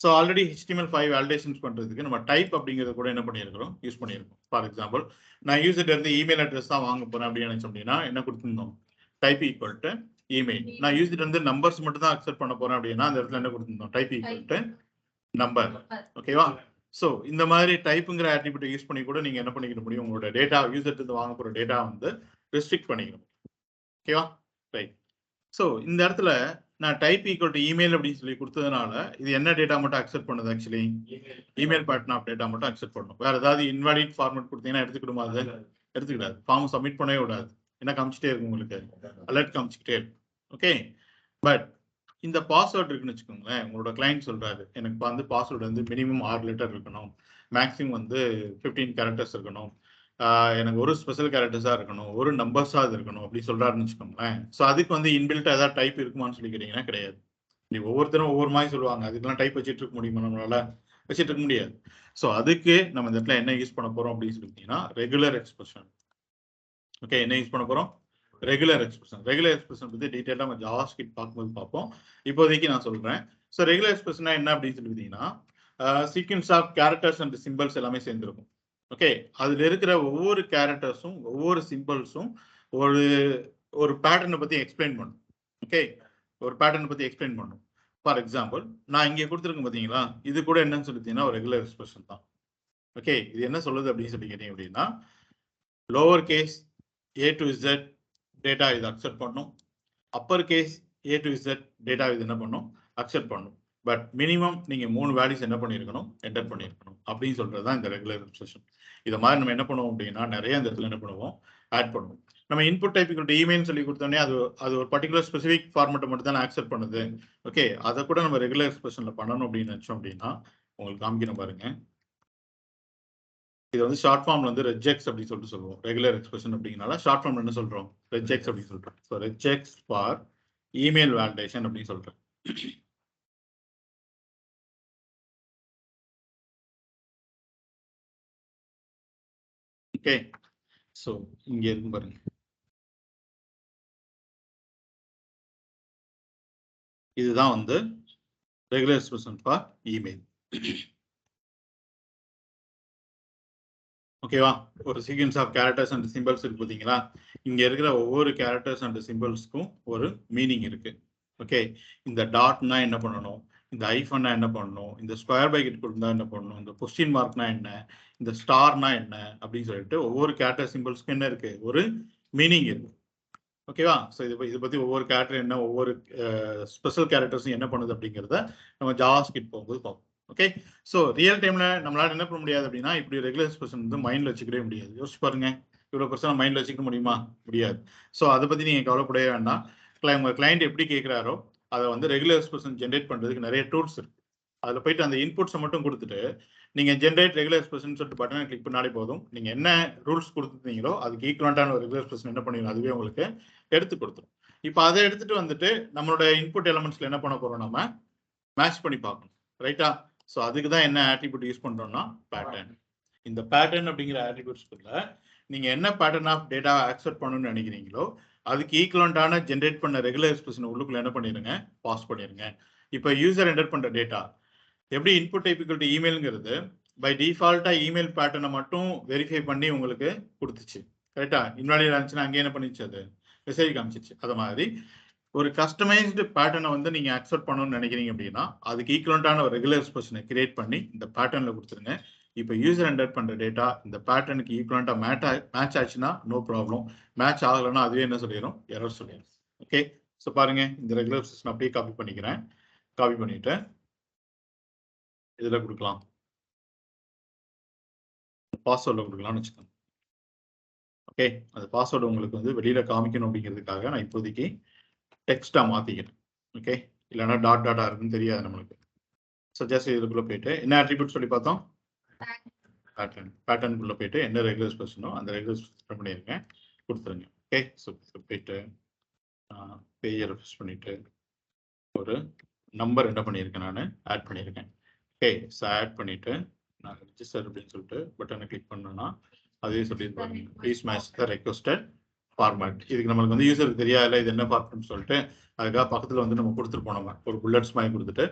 So already HTML5 validations பண்றதுக்கு நம்ம டைப் அப்படிங்கிறத கூட என்ன பண்ணியிருக்கிறோம், யூஸ் பண்ணியிருக்கோம். ஃபார் எக்ஸாம்பிள் நான் யூசர்ட்ட இருந்து இமெயில் அட்ரஸ் தான் வாங்க போறேன் அப்படின்னு நினைச்சோம் அப்படின்னா என்ன கொடுத்துருந்தோம், டைப் ஈக்குவல் டு இமெயில். நான் யூசர்ட்ட இருந்து நம்பர்ஸ் மட்டும் தான் அக்செப்ட் பண்ண போறேன் அப்படின்னா அந்த இடத்துல என்ன கொடுத்துருந்தோம், டைப் ஈக்குவல் டு நம்பர். ஓகேவா, ஸோ இந்த மாதிரி டைப்புங்கிற ஆட்ரிபியூட் யூஸ் பண்ணி கூட நீங்க என்ன பண்ணிக்க முடியும், உங்களோட டேட்டா யூசர்ட்ட இருந்து வாங்க போற டேட்டா வந்து ரெஸ்ட்ரிக்ட் பண்ணிக்கணும். ஓகேவா, ரைட். ஸோ இந்த இடத்துல நான் டைப் ஈக்குவல் டு இமெயில் அப்படின்னு சொல்லி கொடுத்ததுனால இது என்ன டேட்டா மட்டும் அக்செப்ட் பண்ணுது, actually email pattern of data மட்டும் அக்செப்ட் பண்ணும். வேற ஏதாவது இன்வாலிட் ஃபார்மேட் கொடுத்தீங்கன்னா எடுத்துக்கிடுமா, அது எடுத்துக்கிடாது. ஃபார்ம் சப்மிட் பண்ணவே விடாது, என்ன காமிச்சிட்டே இருக்கும், உங்களுக்கு அலர்ட் காமிச்சிக்கிட்டே இருக்கும். ஓகே, பட் இந்த பாஸ்வேர்ட் இருக்குன்னு வச்சுக்கோங்களேன், உங்களோட கிளைண்ட் சொல்றாரு எனக்கு வந்து பாஸ்வேர்டு வந்து மினிமம் 6 லெட்டர் இருக்கணும், மேக்ஸிமம் வந்து 15 கேரக்டர்ஸ் இருக்கணும், எனக்கு ஒரு ஸ்பெஷல் கேரக்டர்ஸா இருக்கணும், ஒரு நம்பர்ஸா இருக்கணும் அப்படி சொல்றாருன்னு வச்சுக்கோங்களேன். ஸோ அதுக்கு வந்து இன்பில்ட்டா ஏதாவது டைப் இருக்குமான்னு சொல்லி கேட்டீங்கன்னா கிடையாது. நீ ஒவ்வொருத்தரும் ஒவ்வொரு மாதிரி சொல்லுவாங்க, அதுக்கெல்லாம் டைப் வச்சுட்டு இருக்க முடியுமா, நம்மளால வச்சுட்டு இருக்க முடியாது. ஸோ அதுக்கு நம்ம இந்த இடத்துல என்ன யூஸ் பண்ண போறோம் அப்படின்னு சொல்லிட்டீங்கன்னா ரெகுலர் எக்ஸ்பிரஷன். ஓகே, என்ன யூஸ் பண்ண போறோம், ரெகுலர் எக்ஸ்பிரஷன். ரெகுலர் எக்ஸ்பிரஷன் பத்தி டீடைலா நம்ம ஜாவாஸ்கிரிப்ட் பார்க்கும்போது பார்ப்போம். இப்போதைக்கு நான் சொல்றேன். ஸோ ரெகுலர் எக்ஸ்பிரஷன் என்ன அப்படின்னு சொல்லிட்டீங்கன்னா sequence of characters and symbols எல்லாமே சேர்ந்துருக்கும். ஓகே, அதுல இருக்கிற ஒவ்வொரு கேரக்டர்ஸும் ஒவ்வொரு சிம்பிள்ஸும் ஒரு ஒரு பேட்டர்னை பத்தி எக்ஸ்பிளைன் பண்ணும். ஓகே, ஒரு பேட்டர்ன் பத்தி எக்ஸ்பிளைன் பண்ணும். ஃபார் எக்ஸாம்பிள் நான் இங்கே கொடுத்துருக்கேன் பார்த்தீங்களா, இது கூட என்னன்னு சொல்லிட்டீங்கன்னா ஒரு ரெகுலர் எக்ஸ்பிரஷன் தான். ஓகே, இது என்ன சொல்லுது அப்படின்னு சொல்லி கேட்டீங்க அப்படின்னா, lower case A to Z data இது அக்செப்ட் பண்ணும், upper case A to Z data இது என்ன பண்ணும், அக்செப்ட் பண்ணும். பட் மினிமம் நீங்க 3 வேல்யூஸ் என்ன பண்ணியிருக்கணும், என்டர் பண்ணியிருக்கணும் அப்படின்னு சொல்றது தான் இந்த ரெகுலர் எக்ஸ்பிரஷன். இதை மாதிரி நம்ம என்ன பண்ணுவோம் அப்படின்னா நிறைய இந்த இடத்துல என்ன பண்ணுவோம், ஆட் பண்ணுவோம். நம்ம இன்புட் டைப் இமெயில் சொல்லி கொடுத்தோன்னே அது ஒரு பர்டிகுலர் ஸ்பெசிஃபிக் ஃபார்மேட்டை மட்டும் தான் அக்செப்ட் பண்ணுது. ஓகே, அதை கூட நம்ம ரெகுலர் எக்ஸ்பிரஷன்ல பண்ணணும் அப்படின்னு நினைச்சோம் அப்படின்னா உங்களுக்கு காமிக்கணும் பாருங்க. இது வந்து ஷார்ட் ஃபார்ம்ல வந்து ரெஜெக்ஸ் அப்படின்னு சொல்லிட்டு சொல்லுவோம். ரெகுலர் எக்ஸ்பிரஷன் அப்படிங்கறனால ஷார்ட் ஃபார்ம்ல என்ன சொல்றோம், ரெஜெக்ஸ் அப்படின்னு சொல்றோம். So regex for email validation அப்படின்னு சொல்றேன். ஓகே, ஸோ இங்க இருக்கும் பாருங்க, இதுதான் வந்து ரெகுலர் எக்ஸ்பிரஷன் ஃபார் இமெயில். ஓகேவா, ஒரு sequence of characters and symbols இருக்கு பார்த்தீங்களா, இங்க இருக்கிற ஒவ்வொரு கேரக்டர்ஸ் அண்ட் சிம்பிள்ஸ்க்கும் ஒரு மீனிங் இருக்கு. ஓகே, இந்த டாட்னா என்ன பண்ணணும், இந்த ஐஃபன்னா என்ன பண்ணணும், இந்த ஸ்கொயர் பிராக்கெட் கொடுத்தா என்ன பண்ணணும், இந்த கொஸ்டின் மார்க்னா என்ன, இந்த ஸ்டார்னா என்ன அப்படின்னு சொல்லிட்டு ஒவ்வொரு கேரக்டர் சிம்பிள்ஸ்க்கும் என்ன இருக்கு, ஒரு மீனிங் இருக்கு. ஓகேவா, ஸோ இதை பத்தி ஒவ்வொரு கேரக்டர் என்ன, ஒவ்வொரு ஸ்பெஷல் கேரக்டர்ஸும் என்ன பண்ணுது அப்படிங்கிறத நம்ம ஜாவாஸ்கிரிப்ட் போகும்போது பார்ப்போம். ஓகே, ஸோ ரியல் டைம்ல நம்மளால என்ன பண்ண முடியாது அப்படின்னா இப்படி ரெகுலர் எக்ஸ்பிரஷன் வந்து மைண்ட்ல வச்சுக்கவே முடியாது. யோசிச்சு பாருங்க, இவ்வளவு பர்சன்ட் மைண்ட்ல வச்சுக்க முடியுமா, முடியாது. ஸோ அதை பத்தி நீங்க கவலைப்படவே வேண்டாம். உங்க கிளைண்ட் எப்படி கேட்கிறாரோ அதை வந்து ரெகுலர் எக்ஸ்பிரஷன் ஜென்ரேட் பண்றதுக்கு நிறைய டூல்ஸ் இருக்கு. அதுல போயிட்டு அந்த இன்புட்ஸை மட்டும் கொடுத்துட்டு நீங்க ஜென்ரேட் ரெகுலர் எக்ஸ்பிரஷன் சொல்லிட்டு பட்டனை கிளிக் பண்ணாலே போதும். நீங்க என்ன ரூல்ஸ் கொடுத்துருந்தீங்களோ அதுக்கு ஈக்குவலண்டான ஒரு ரெகுலர் எக்ஸ்பிரஷன் என்ன பண்ணுவீங்க, அதுவே உங்களுக்கு எடுத்து கொடுத்துரும். இப்போ அதை எடுத்துட்டு வந்துட்டு நம்மளோட இன்புட் எலமெண்ட்ஸ்ல என்ன பண்ண போறோம், நம்ம மேட்ச் பண்ணி பார்க்கணும். ரைட்டா, ஸோ அதுக்கு தான் என்ன ஆட்ரிபியூட் யூஸ் பண்றோம்னா பேட்டர்ன். இந்த பேட்டர்ன் அப்படிங்கிற ஆட்ரிபியூட்ஸ்க்குள்ள நீங்க என்ன பேட்டர்ன் ஆஃப் டேட்டா அக்செப்ட் பண்ணணும்னு நினைக்கிறீங்களோ அதுக்கு ஈக்குவலண்டான ஜென்ரேட் பண்ண ரெகுலர் எக்ஸ்பிரஷன் உள்ளுக்குள்ள என்ன பண்ணிருங்க, பாஸ் பண்ணிருங்க. இப்போ யூசர் என்டர் பண்ற டேட்டா எப்படி இன்புட் டைப் ஈக்குவல் டு இமெயில்ங்கிறது பை டிஃபால்ட்டா இமெயில் பேட்டர்னை மட்டும் வெரிஃபை பண்ணி உங்களுக்கு கொடுத்துச்சு. கரெக்டா, இன்வாலிட் இருந்துச்சுன்னா அங்கே என்ன பண்ணிச்சு, அது மெசேஜ் காமிச்சிச்சு. அது மாதிரி ஒரு கஸ்டமைஸ்டு பேட்டர்னை வந்து நீங்க அக்செப்ட் பண்ணணும்னு நினைக்கிறீங்க அப்படின்னா அதுக்கு ஈக்குவலண்டான ஒரு ரெகுலர் எக்ஸ்பிரஷனை கிரியேட் பண்ணி இந்த பேட்டர்ன்ல கொடுத்துருங்க. இப்போ யூசர் என்டர் பண்ற டேட்டா இந்த பேட்டர்னுக்கு ஈக்குவலண்டா மேட்ச் ஆச்சுன்னா நோ ப்ராப்ளம், மேட்ச் ஆகலைன்னா அதுவே என்ன சொல்லிடும், எரர் சொல்லிடும். ஓகே, ஸோ பாருங்க இந்த ரெகுலர் எக்ஸ்பிரஷன் அப்படியே காப்பி பண்ணிக்கிறேன். காப்பி பண்ணிட்டு இதுல கொடுக்கலாம், பாஸ்வேர்ட்ல கொடுக்கலாம்னு வச்சுக்கோங்க. ஓகே, அந்த பாஸ்வேர்டு உங்களுக்கு வந்து வெளியில காமிக்கணும் அப்படிங்கிறதுக்காக நான் இப்போதைக்கு டெக்ஸ்டா மாத்திக்கிறேன். ஓகே, இல்லைன்னா டாட்டா இருக்குன்னு தெரியாது நம்மளுக்கு. ஸோ ஜஸ்ட் இதுக்குள்ள போயிட்டு என்ன ஆட்ரிபியூட் சொல்லி பார்த்தோம், பேட்டர்னுக்குள்ள போயிட்டு என்ன ரெகுலர் எக்ஸ்பிரஷனோ அந்த ரெகுலர் எக்ஸ்பிரஷன் பண்ணிருங்க, கொடுத்துருங்க. ஓகே, ஸோ போயிட்டு பேஜை ரெஃப்ரெஷ் பண்ணிட்டு ஒரு நம்பர் என்ன பண்ணியிருக்கேன், நான் ஆட் பண்ணியிருக்கேன். ஓகே, ஸோ ஆட் பண்ணிட்டு நான் ரெஜிஸ்டர் அப்படின்னு சொல்லிட்டு பட்டனை கிளிக் பண்ணோம்னா அதே சொல்லியிருப்பாங்க, please match the requested format. இதுக்கு நம்மளுக்கு வந்து யூசருக்கு தெரியாதுல இது என்ன ஃபார்மேட்னு சொல்லிட்டு அதுக்காக பக்கத்தில் வந்து நம்ம கொடுத்துருப்போம். நம்ம ஒரு புல்லட்ஸ் மாதிரி கொடுத்துட்டு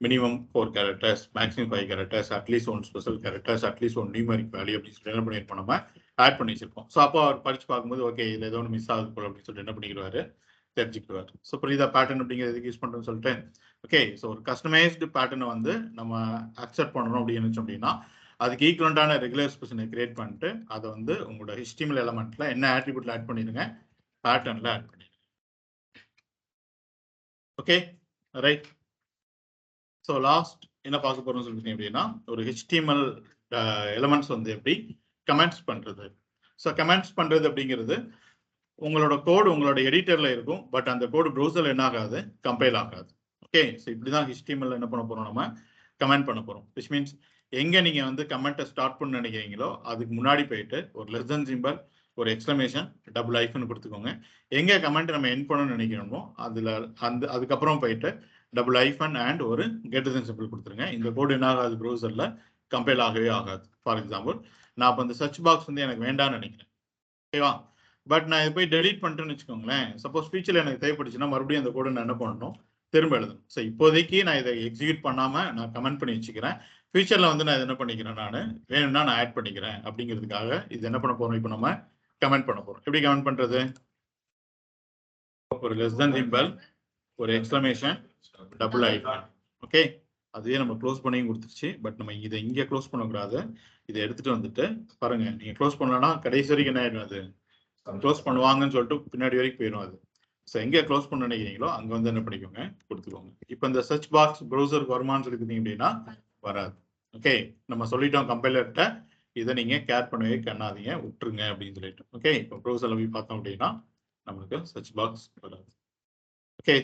minimum 4 characters, maximum 5 characters, at least 1 special characters, at least 1 numeric value அப்படின்னு சொல்லிட்டு என்ன பண்ணியிருப்போம், நம்ம ஆட் பண்ணி வச்சிருப்போம். ஸோ அப்போ அவர் படிச்சு பார்க்கும்போது ஓகே இதில் ஏதோ ஒன்று மிஸ் ஆகுது போல அப்படின்னு சொல்லிட்டு என்ன பண்ணிக்கிறாரு, தெரிஞ்சுக்கிடுவார். ஸோ புரியுதா பேட்டர்ன் அப்படிங்கிறதுக்கு யூஸ் பண்ணுறேன்னு சொல்லிட்டு. ஓகே, ஸோ ஒரு கஸ்டமைஸ்டு பேட்டர்னை வந்து நம்ம அக்செப்ட் பண்ணணும் அப்படின்னு நினைச்சோம் அப்படின்னா அதுக்கு ஈக்குவலண்டான ரெகுலர் எக்ஸ்பிரஷனை கிரியேட் பண்ணிட்டு அதை வந்து உங்களோட HTML எலமெண்ட்ல என்ன ஆட்ரிபியூட்ல ஆட் பண்ணிடுங்க, பேட்டர்ன்ல ஆட் பண்ணிடுங்க. Okay, right. ஸோ லாஸ்ட் என்ன பார்க்க போறோம்னு சொல்லிட்டீங்க அப்படின்னா ஒரு HTML எலமெண்ட்ஸ் வந்து எப்படி கமெண்ட்ஸ் பண்றது. ஸோ கமெண்ட்ஸ் பண்றது அப்படிங்கிறது உங்களோட கோடு உங்களோட எடிட்டர்ல இருக்கும், பட் அந்த கோடு ப்ரௌசர்ல என்ன ஆகாது, கம்பைல் ஆகாது. ஓகே, ஸோ இப்படிதான் HTML என்ன பண்ண போறோம், நம்ம கமெண்ட் பண்ண போறோம். விச் மீன்ஸ் எங்க நீங்க வந்து கமெண்ட்டை ஸ்டார்ட் பண்ண நினைக்கிறீங்களோ அதுக்கு முன்னாடி போயிட்டு ஒரு லெஸ் சிம்பல், ஒரு எக்ஸ்கிளமேஷன், டபுள் ஐஃபன் கொடுத்துக்கோங்க. எங்க கமெண்ட் நம்ம என் பண்ணணும்னு நினைக்கிறோமோ அதுல அதுக்கப்புறம் போயிட்டு டபுள் ஐஃபன் அண்ட் ஒரு கெட்டர் சிம்பிள் கொடுத்துருங்க. இந்த கோடு என்ன ஆகாது, ப்ரௌசர்ல கம்பைல் ஆகவே ஆகாது. ஃபார் எக்ஸாம்பிள் நான் இப்போ இந்த சர்ச் பாக்ஸ் வந்து எனக்கு வேண்டாம்னு நினைக்கிறேன், ஓகேவா, பட் நான் இதை போய் டெலீட் பண்ணிட்டேன்னு வச்சுக்கோங்களேன். சப்போஸ் ஃபியூச்சர்ல எனக்கு தேவைப்படுச்சுன்னா மறுபடியும் அந்த கோடு நான் என்ன பண்ணணும், திரும்ப எழுதணும். ஸோ இப்போதைக்கு நான் இதை எக்ஸிக்யூட் பண்ணாம நான் கமெண்ட் பண்ணி வச்சுக்கிறேன். ஃபியூச்சர்ல வந்து நான் என்ன பண்ணிக்கிறேன், நான் வேணும்னா நான் ஆட் பண்ணிக்கிறேன் அப்படிங்கிறதுக்காக இது என்ன பண்ண போறோம், இப்போ நம்ம கமெண்ட் பண்ண போறோம். எப்படி கமெண்ட் பண்றது, ஒரு லெஸ் தென் சிம்பல், ஒரு எக்ஸ்க்ளமேஷன் டபுள் ஐகான். ஓகே, அதையே நம்ம க்ளோஸ் பண்ணியும் கொடுத்துருச்சு. பட் நம்ம இதை இங்கே க்ளோஸ் பண்ணக்கூடாது. இதை எடுத்துட்டு வந்துட்டு பாருங்க, நீங்க க்ளோஸ் பண்ணலன்னா கடைசி வரைக்கும் என்ன ஆயிடும், அது க்ளோஸ் பண்ணுவாங்கன்னு சொல்லிட்டு பின்னாடி வரைக்கும் போயிடும் அது. ஸோ எங்கே க்ளோஸ் பண்ண நினைக்கிறீங்களோ அங்கே வந்து என்ன பண்ணிக்கோங்க, கொடுத்துக்கோங்க. இப்போ இந்த சர்ச் பாக்ஸ் ப்ரௌசருக்கு வருமானு சொல்லிருந்தீங்க அப்படின்னா வராது. ஓகே, நம்ம சொல்லிட்டோம் கம்பைலர்கிட்ட, இதை நீங்க கேர் பண்ணவே கண்ணாதீங்க, விட்டுருங்க அப்படின்னு சொல்லிட்டு. ஓகே, இப்போ ப்ரௌசர்ல போய் பார்த்தோம் அப்படின்னா நம்மளுக்கு சர்ச் பாக்ஸ் வராது. ஓகே,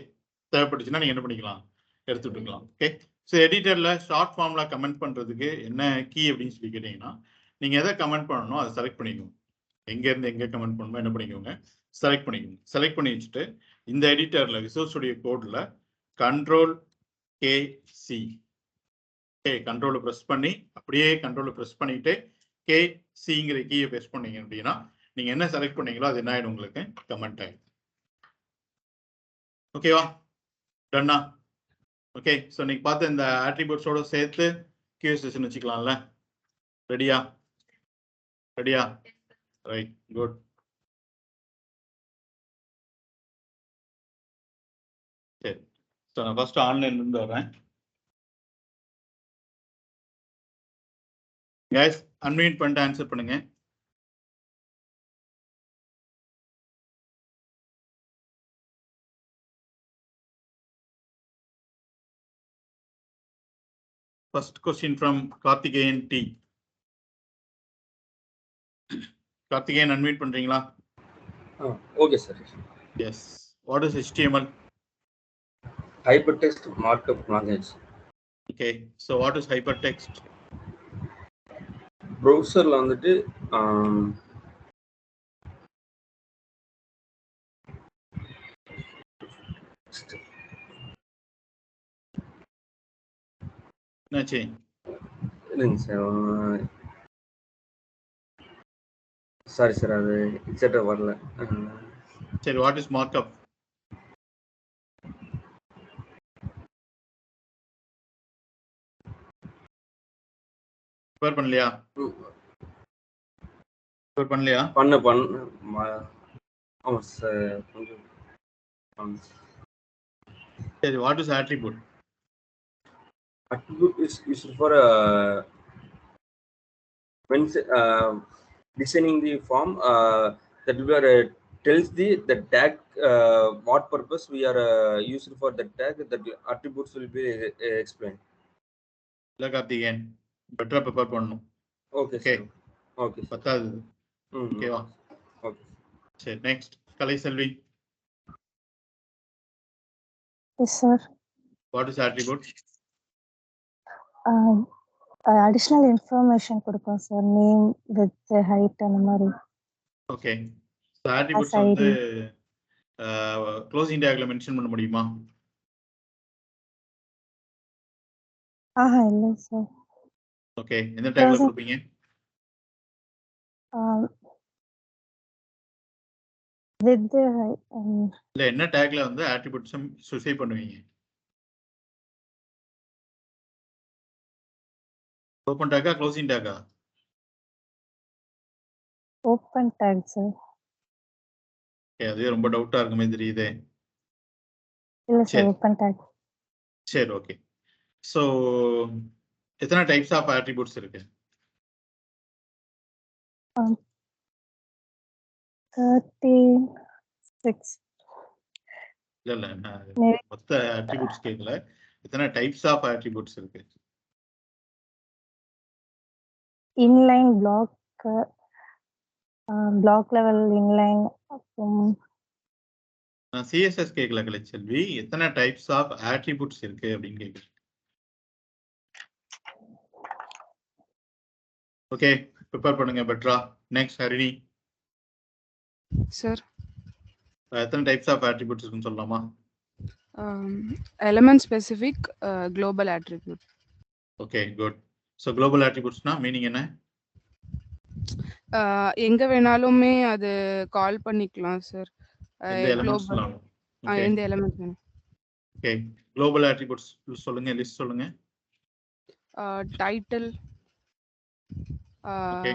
தேவைப்பட்டுச்சுன்னா நீங்க என்ன பண்ணிக்கலாம், எடுத்து விட்டுக்கலாம். ஓகே, ஸோ எடிட்டர்ல ஷார்ட் ஃபார்ம்ல கமெண்ட் பண்றதுக்கு என்ன கீ அப்படின்னு சொல்லி கேட்டீங்கன்னா, நீங்க எதை கமெண்ட் பண்ணணும் அதை செலக்ட் பண்ணிக்கோங்க. எங்க இருந்து எங்க கமெண்ட் பண்ணணுமோ என்ன பண்ணிக்கோங்க, செலக்ட் பண்ணிக்கோங்க. செலக்ட் பண்ணி வச்சுட்டு இந்த எடிட்டர்ல விசுவல் ஸ்டுடியோ கோட்ல Ctrl+K+C, ஓகே, கண்ட்ரோலை ப்ரெஸ் பண்ணி அப்படியே கண்ட்ரோலை ப்ரெஸ் பண்ணிட்டு KCங்கிற கீயை ப்ரெஸ் பண்ணீங்க அப்படின்னா நீங்க என்ன செலக்ட் பண்ணீங்களோ அது என்ன ஆயிடும், உங்களுக்கு கமெண்ட் ஆயிடும். ஓகேவா, டன்னா? ஓகே, ஸோ நீங்க பார்த்த இந்த ஆட்ரிபியூட்ஸோட சேர்த்து கியூ செஷன் வச்சுக்கலாம்ல. ரெடியா? ரெடியா? Right, good. சரி, ஸோ நான் ஃபர்ஸ்ட் ஆன்லைன்ல இருந்து வரேன். கைஸ் அன்மியூட் பண்ணிட்டு ஆன்சர் பண்ணுங்க. First question from Karthikeyan T. Karthikeyan, unmute பண்றீங்களா? Okay, sir. Yes. What is HTML? Hypertext markup language. Okay. So what is hypertext? Browserல வந்துட்டு என்னாச்சு? இல்லைங்க சார், சாரி சார், அது எக்ஸாக்டா வரல. சரி, வாட் இஸ் மார்க்அப்? ப்ரிப்பேர் பண்ணலையா? ப்ரிப்பேர் பண்ணலையா? ஆமா சார், கொஞ்சம். சரி, what is attribute? Attribute is used for when designing the form that we are tells the tag what purpose we are used for the tag. That attributes will be explained. இல்ல கார்த்திகேயன், பெட்டரா prepare பண்ணணும். Okay, okay, okay, பத்தாது. ஓகேவா? Okay. சரி, next Kalaiselvi. Yes, sir. What is attribute? Additional information கொடுக்கும் sir, name, with, height அந்த மாதிரி. Okay, so attributes வந்து க்ளோசிங் டேக்ல மென்ஷன் பண்ண முடியுமா? இல்லை சார். ஓகே, எந்த டேக்ல கொடுப்பீங்க? வித் இல்ல, என்ன டேக்ல வந்து attributes ஸ்பெசிஃபை பண்ணுவீங்க? ஓபன் டேக்கா, க்ளோசிங் டேக்கா? Open tag sir. ஓகே, அதுவே ரொம்ப டவுட்டா இருக்குமே தெரியுதே. இல்லை சார், சரி, ஓப்பன் டேக். சரி, ஓகே. ஸோ எத்தனை டைப்ஸ் ஆஃப் attributes இருக்கு? 36. இல்ல மொத்த attributes கேட்கல, எத்தனை டைப்ஸ் ஆஃப் attributes இருக்கு? Inline, block, block level, inline. நான் CSS கேட்கல கலைச்செல்வி, எத்தனை டைப்ஸ் ஆஃப் attributes இருக்கு அப்படின்னு கேட்குறேன். ஓகே, ப்ரிப்பேர் பண்ணுங்க பெட்ரா. நெக்ஸ்ட் ஹரிணி. சார், எத்தனை டைப்ஸ் ஆஃப் attributes இருக்குன்னு சொல்லலாமா? Element specific, global attribute. Okay, good. So global attributesனா மீனிங் என்ன? எங்க வேணாலுமே அது கால் பண்ணிக்கலாம் சார். எந்த எலிமெண்ட்ஸ் குளோபல், எந்த எலிமெண்ட் வேணும். ஓகே, குளோபல் attributes சொல்லுங்க, லிஸ்ட் சொல்லுங்க. Title, okay,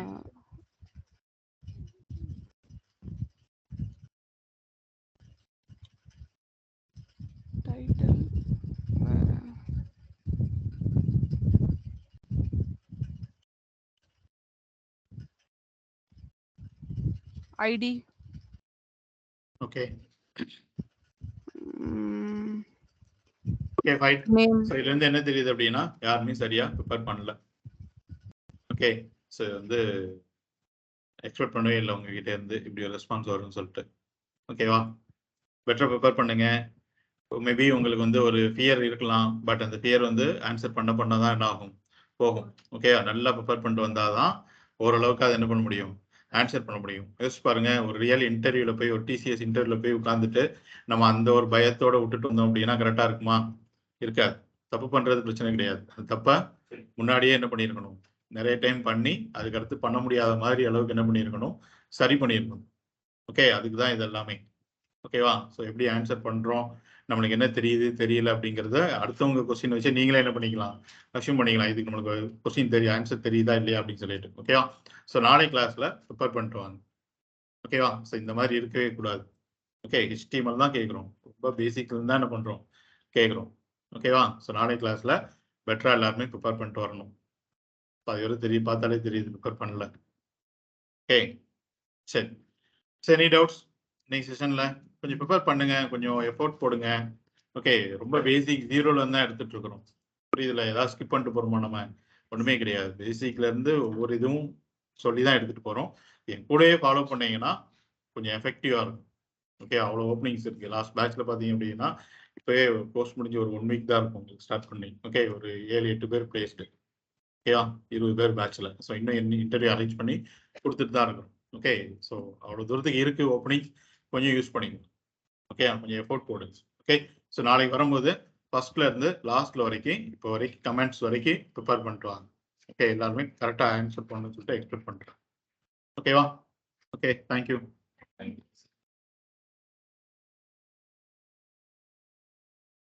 ID okay okay fine. Name so இதுலேருந்து என்ன தெரியுது அப்படின்னா யாருமே சரியா ப்ரிப்பேர் பண்ணல. ஓகே ஸோ வந்து எக்ஸ்பெக்ட் பண்ணவே இல்லை உங்ககிட்ட இருந்து இப்படி ஒரு ரெஸ்பான்ஸ் வரும்னு சொல்லிட்டு. ஓகேவா, பெட்டராக ப்ரிப்பேர் பண்ணுங்க. மேபி உங்களுக்கு வந்து ஒரு ஃபியர் இருக்கலாம், பட் அந்த ஃபியர் வந்து ஆன்சர் பண்ண தான் என்ன ஆகும், போகும். ஓகே, நல்லா ப்ரிப்பேர் பண்ணிட்டு வந்தால் தான் ஓரளவுக்கு அதை என்ன பண்ண முடியும், ஆன்சர் பண்ண முடியும். யோசிச்சு பாருங்க, ஒரு ரியல் இன்டர்வியூவில் போய் ஒரு டிசிஎஸ் இன்டர்வியூவில் போய் உட்காந்துட்டு நம்ம அந்த ஒரு பயத்தோட விட்டுட்டு வந்தோம் அப்படின்னா கரெக்டாக இருக்குமா? இருக்காது. தப்பு பண்ணுறது பிரச்சனை கிடையாது, அந்த தப்பை முன்னாடியே என்ன பண்ணியிருக்கணும், நிறைய டைம் பண்ணி அதுக்கடுத்து பண்ண முடியாத மாதிரி அளவுக்கு என்ன பண்ணியிருக்கணும், சரி பண்ணியிருக்கணும். ஓகே, அதுக்கு தான் இது எல்லாமே. ஓகேவா, ஸோ எப்படி ஆன்சர் பண்ணுறோம், நம்மளுக்கு என்ன தெரியுது தெரியல அப்படிங்கிறத அடுத்தவங்க கொஸ்டின் வச்சு நீங்களே என்ன பண்ணிக்கலாம், அஷ்யூம் பண்ணிக்கலாம். இதுக்கு நம்மளுக்கு கொஸ்டின் தெரியும், ஆன்சர் தெரியுதா இல்லையா அப்படின்னு சொல்லிட்டு. ஓகேவா, ஸோ நாளை கிளாஸில் ப்ரிப்பேர் பண்ணிட்டு வாங்க. ஓகேவா, ஸோ இந்த மாதிரி இருக்கவே கூடாது. ஓகே, HTML தான் கேட்குறோம், ரொம்ப பேசிக்லேருந்து தான் என்ன பண்ணுறோம், கேட்குறோம். ஓகேவா, ஸோ நாளை கிளாஸில் பெட்டராக எல்லாருமே ப்ரிப்பேர் பண்ணிட்டு வரணும். அது வரை தெரியும், பார்த்தாலே தெரியுது ப்ரிப்பேர் பண்ணல. ஓகே சரி, எனி டவுட்ஸ்? நெக்ஸ்ட் செஷனில் கொஞ்சம் ப்ரிப்பேர் பண்ணுங்க, கொஞ்சம் எஃபோர்ட் போடுங்க. ஓகே, ரொம்ப பேசிக் ஜீரோலேருந்து தான் எடுத்துகிட்டு இருக்கிறோம். புரியுதுல, ஏதாவது ஸ்கிப் பண்ணிட்டு போகிறோமா? நம்ம ஒன்றுமே கிடையாது, பேசிக்லேருந்து ஒவ்வொரு இதுவும் சொல்லி தான் எடுத்துகிட்டு போகிறோம். என் கூடயே ஃபாலோ பண்ணீங்கன்னா கொஞ்சம் எஃபெக்டிவாக இருக்கும். ஓகே, அவ்வளோ ஓப்பனிங்ஸ் இருக்குது. லாஸ்ட் பேட்ச்சில் பார்த்தீங்க அப்படின்னா இப்போயே கோர்ஸ் முடிஞ்சு ஒரு 1 வீக் தான் இருக்கும் உங்களுக்கு ஸ்டார்ட் பண்ணி. ஓகே, ஒரு 7-8 பேர் பிளேஸ்டு. ஓகேவா, 20 பேர் பேட்சில். ஸோ இன்னும் இன்டர்வியூ அரேஞ்ச் பண்ணி கொடுத்துட்டு தான் இருக்கிறோம். ஓகே, ஸோ அவ்வளோ தூரத்துக்கு இருக்குது ஓப்பனிங், கொஞ்சம் யூஸ் பண்ணிக்கணும். ஓகே, கொஞ்சம் எஃபோர்ட் போடுங்க. ஓகே, ஸோ நாளைக்கு வரும்போது ஃபர்ஸ்ட்ல இருந்து லாஸ்ட்ல வரைக்கும் இப்போ வரைக்கும் கமெண்ட்ஸ் வரைக்கும் ப்ரிப்பேர் பண்ணிட்டு வாங்க. ஓகே, எல்லாருமே கரெக்டாக ஆன்சர் பண்ணணும்னு சொல்லிட்டு எக்ஸ்பெக்ட் பண்ணுறேன். ஓகேவா, ஓகே, தேங்க்யூ.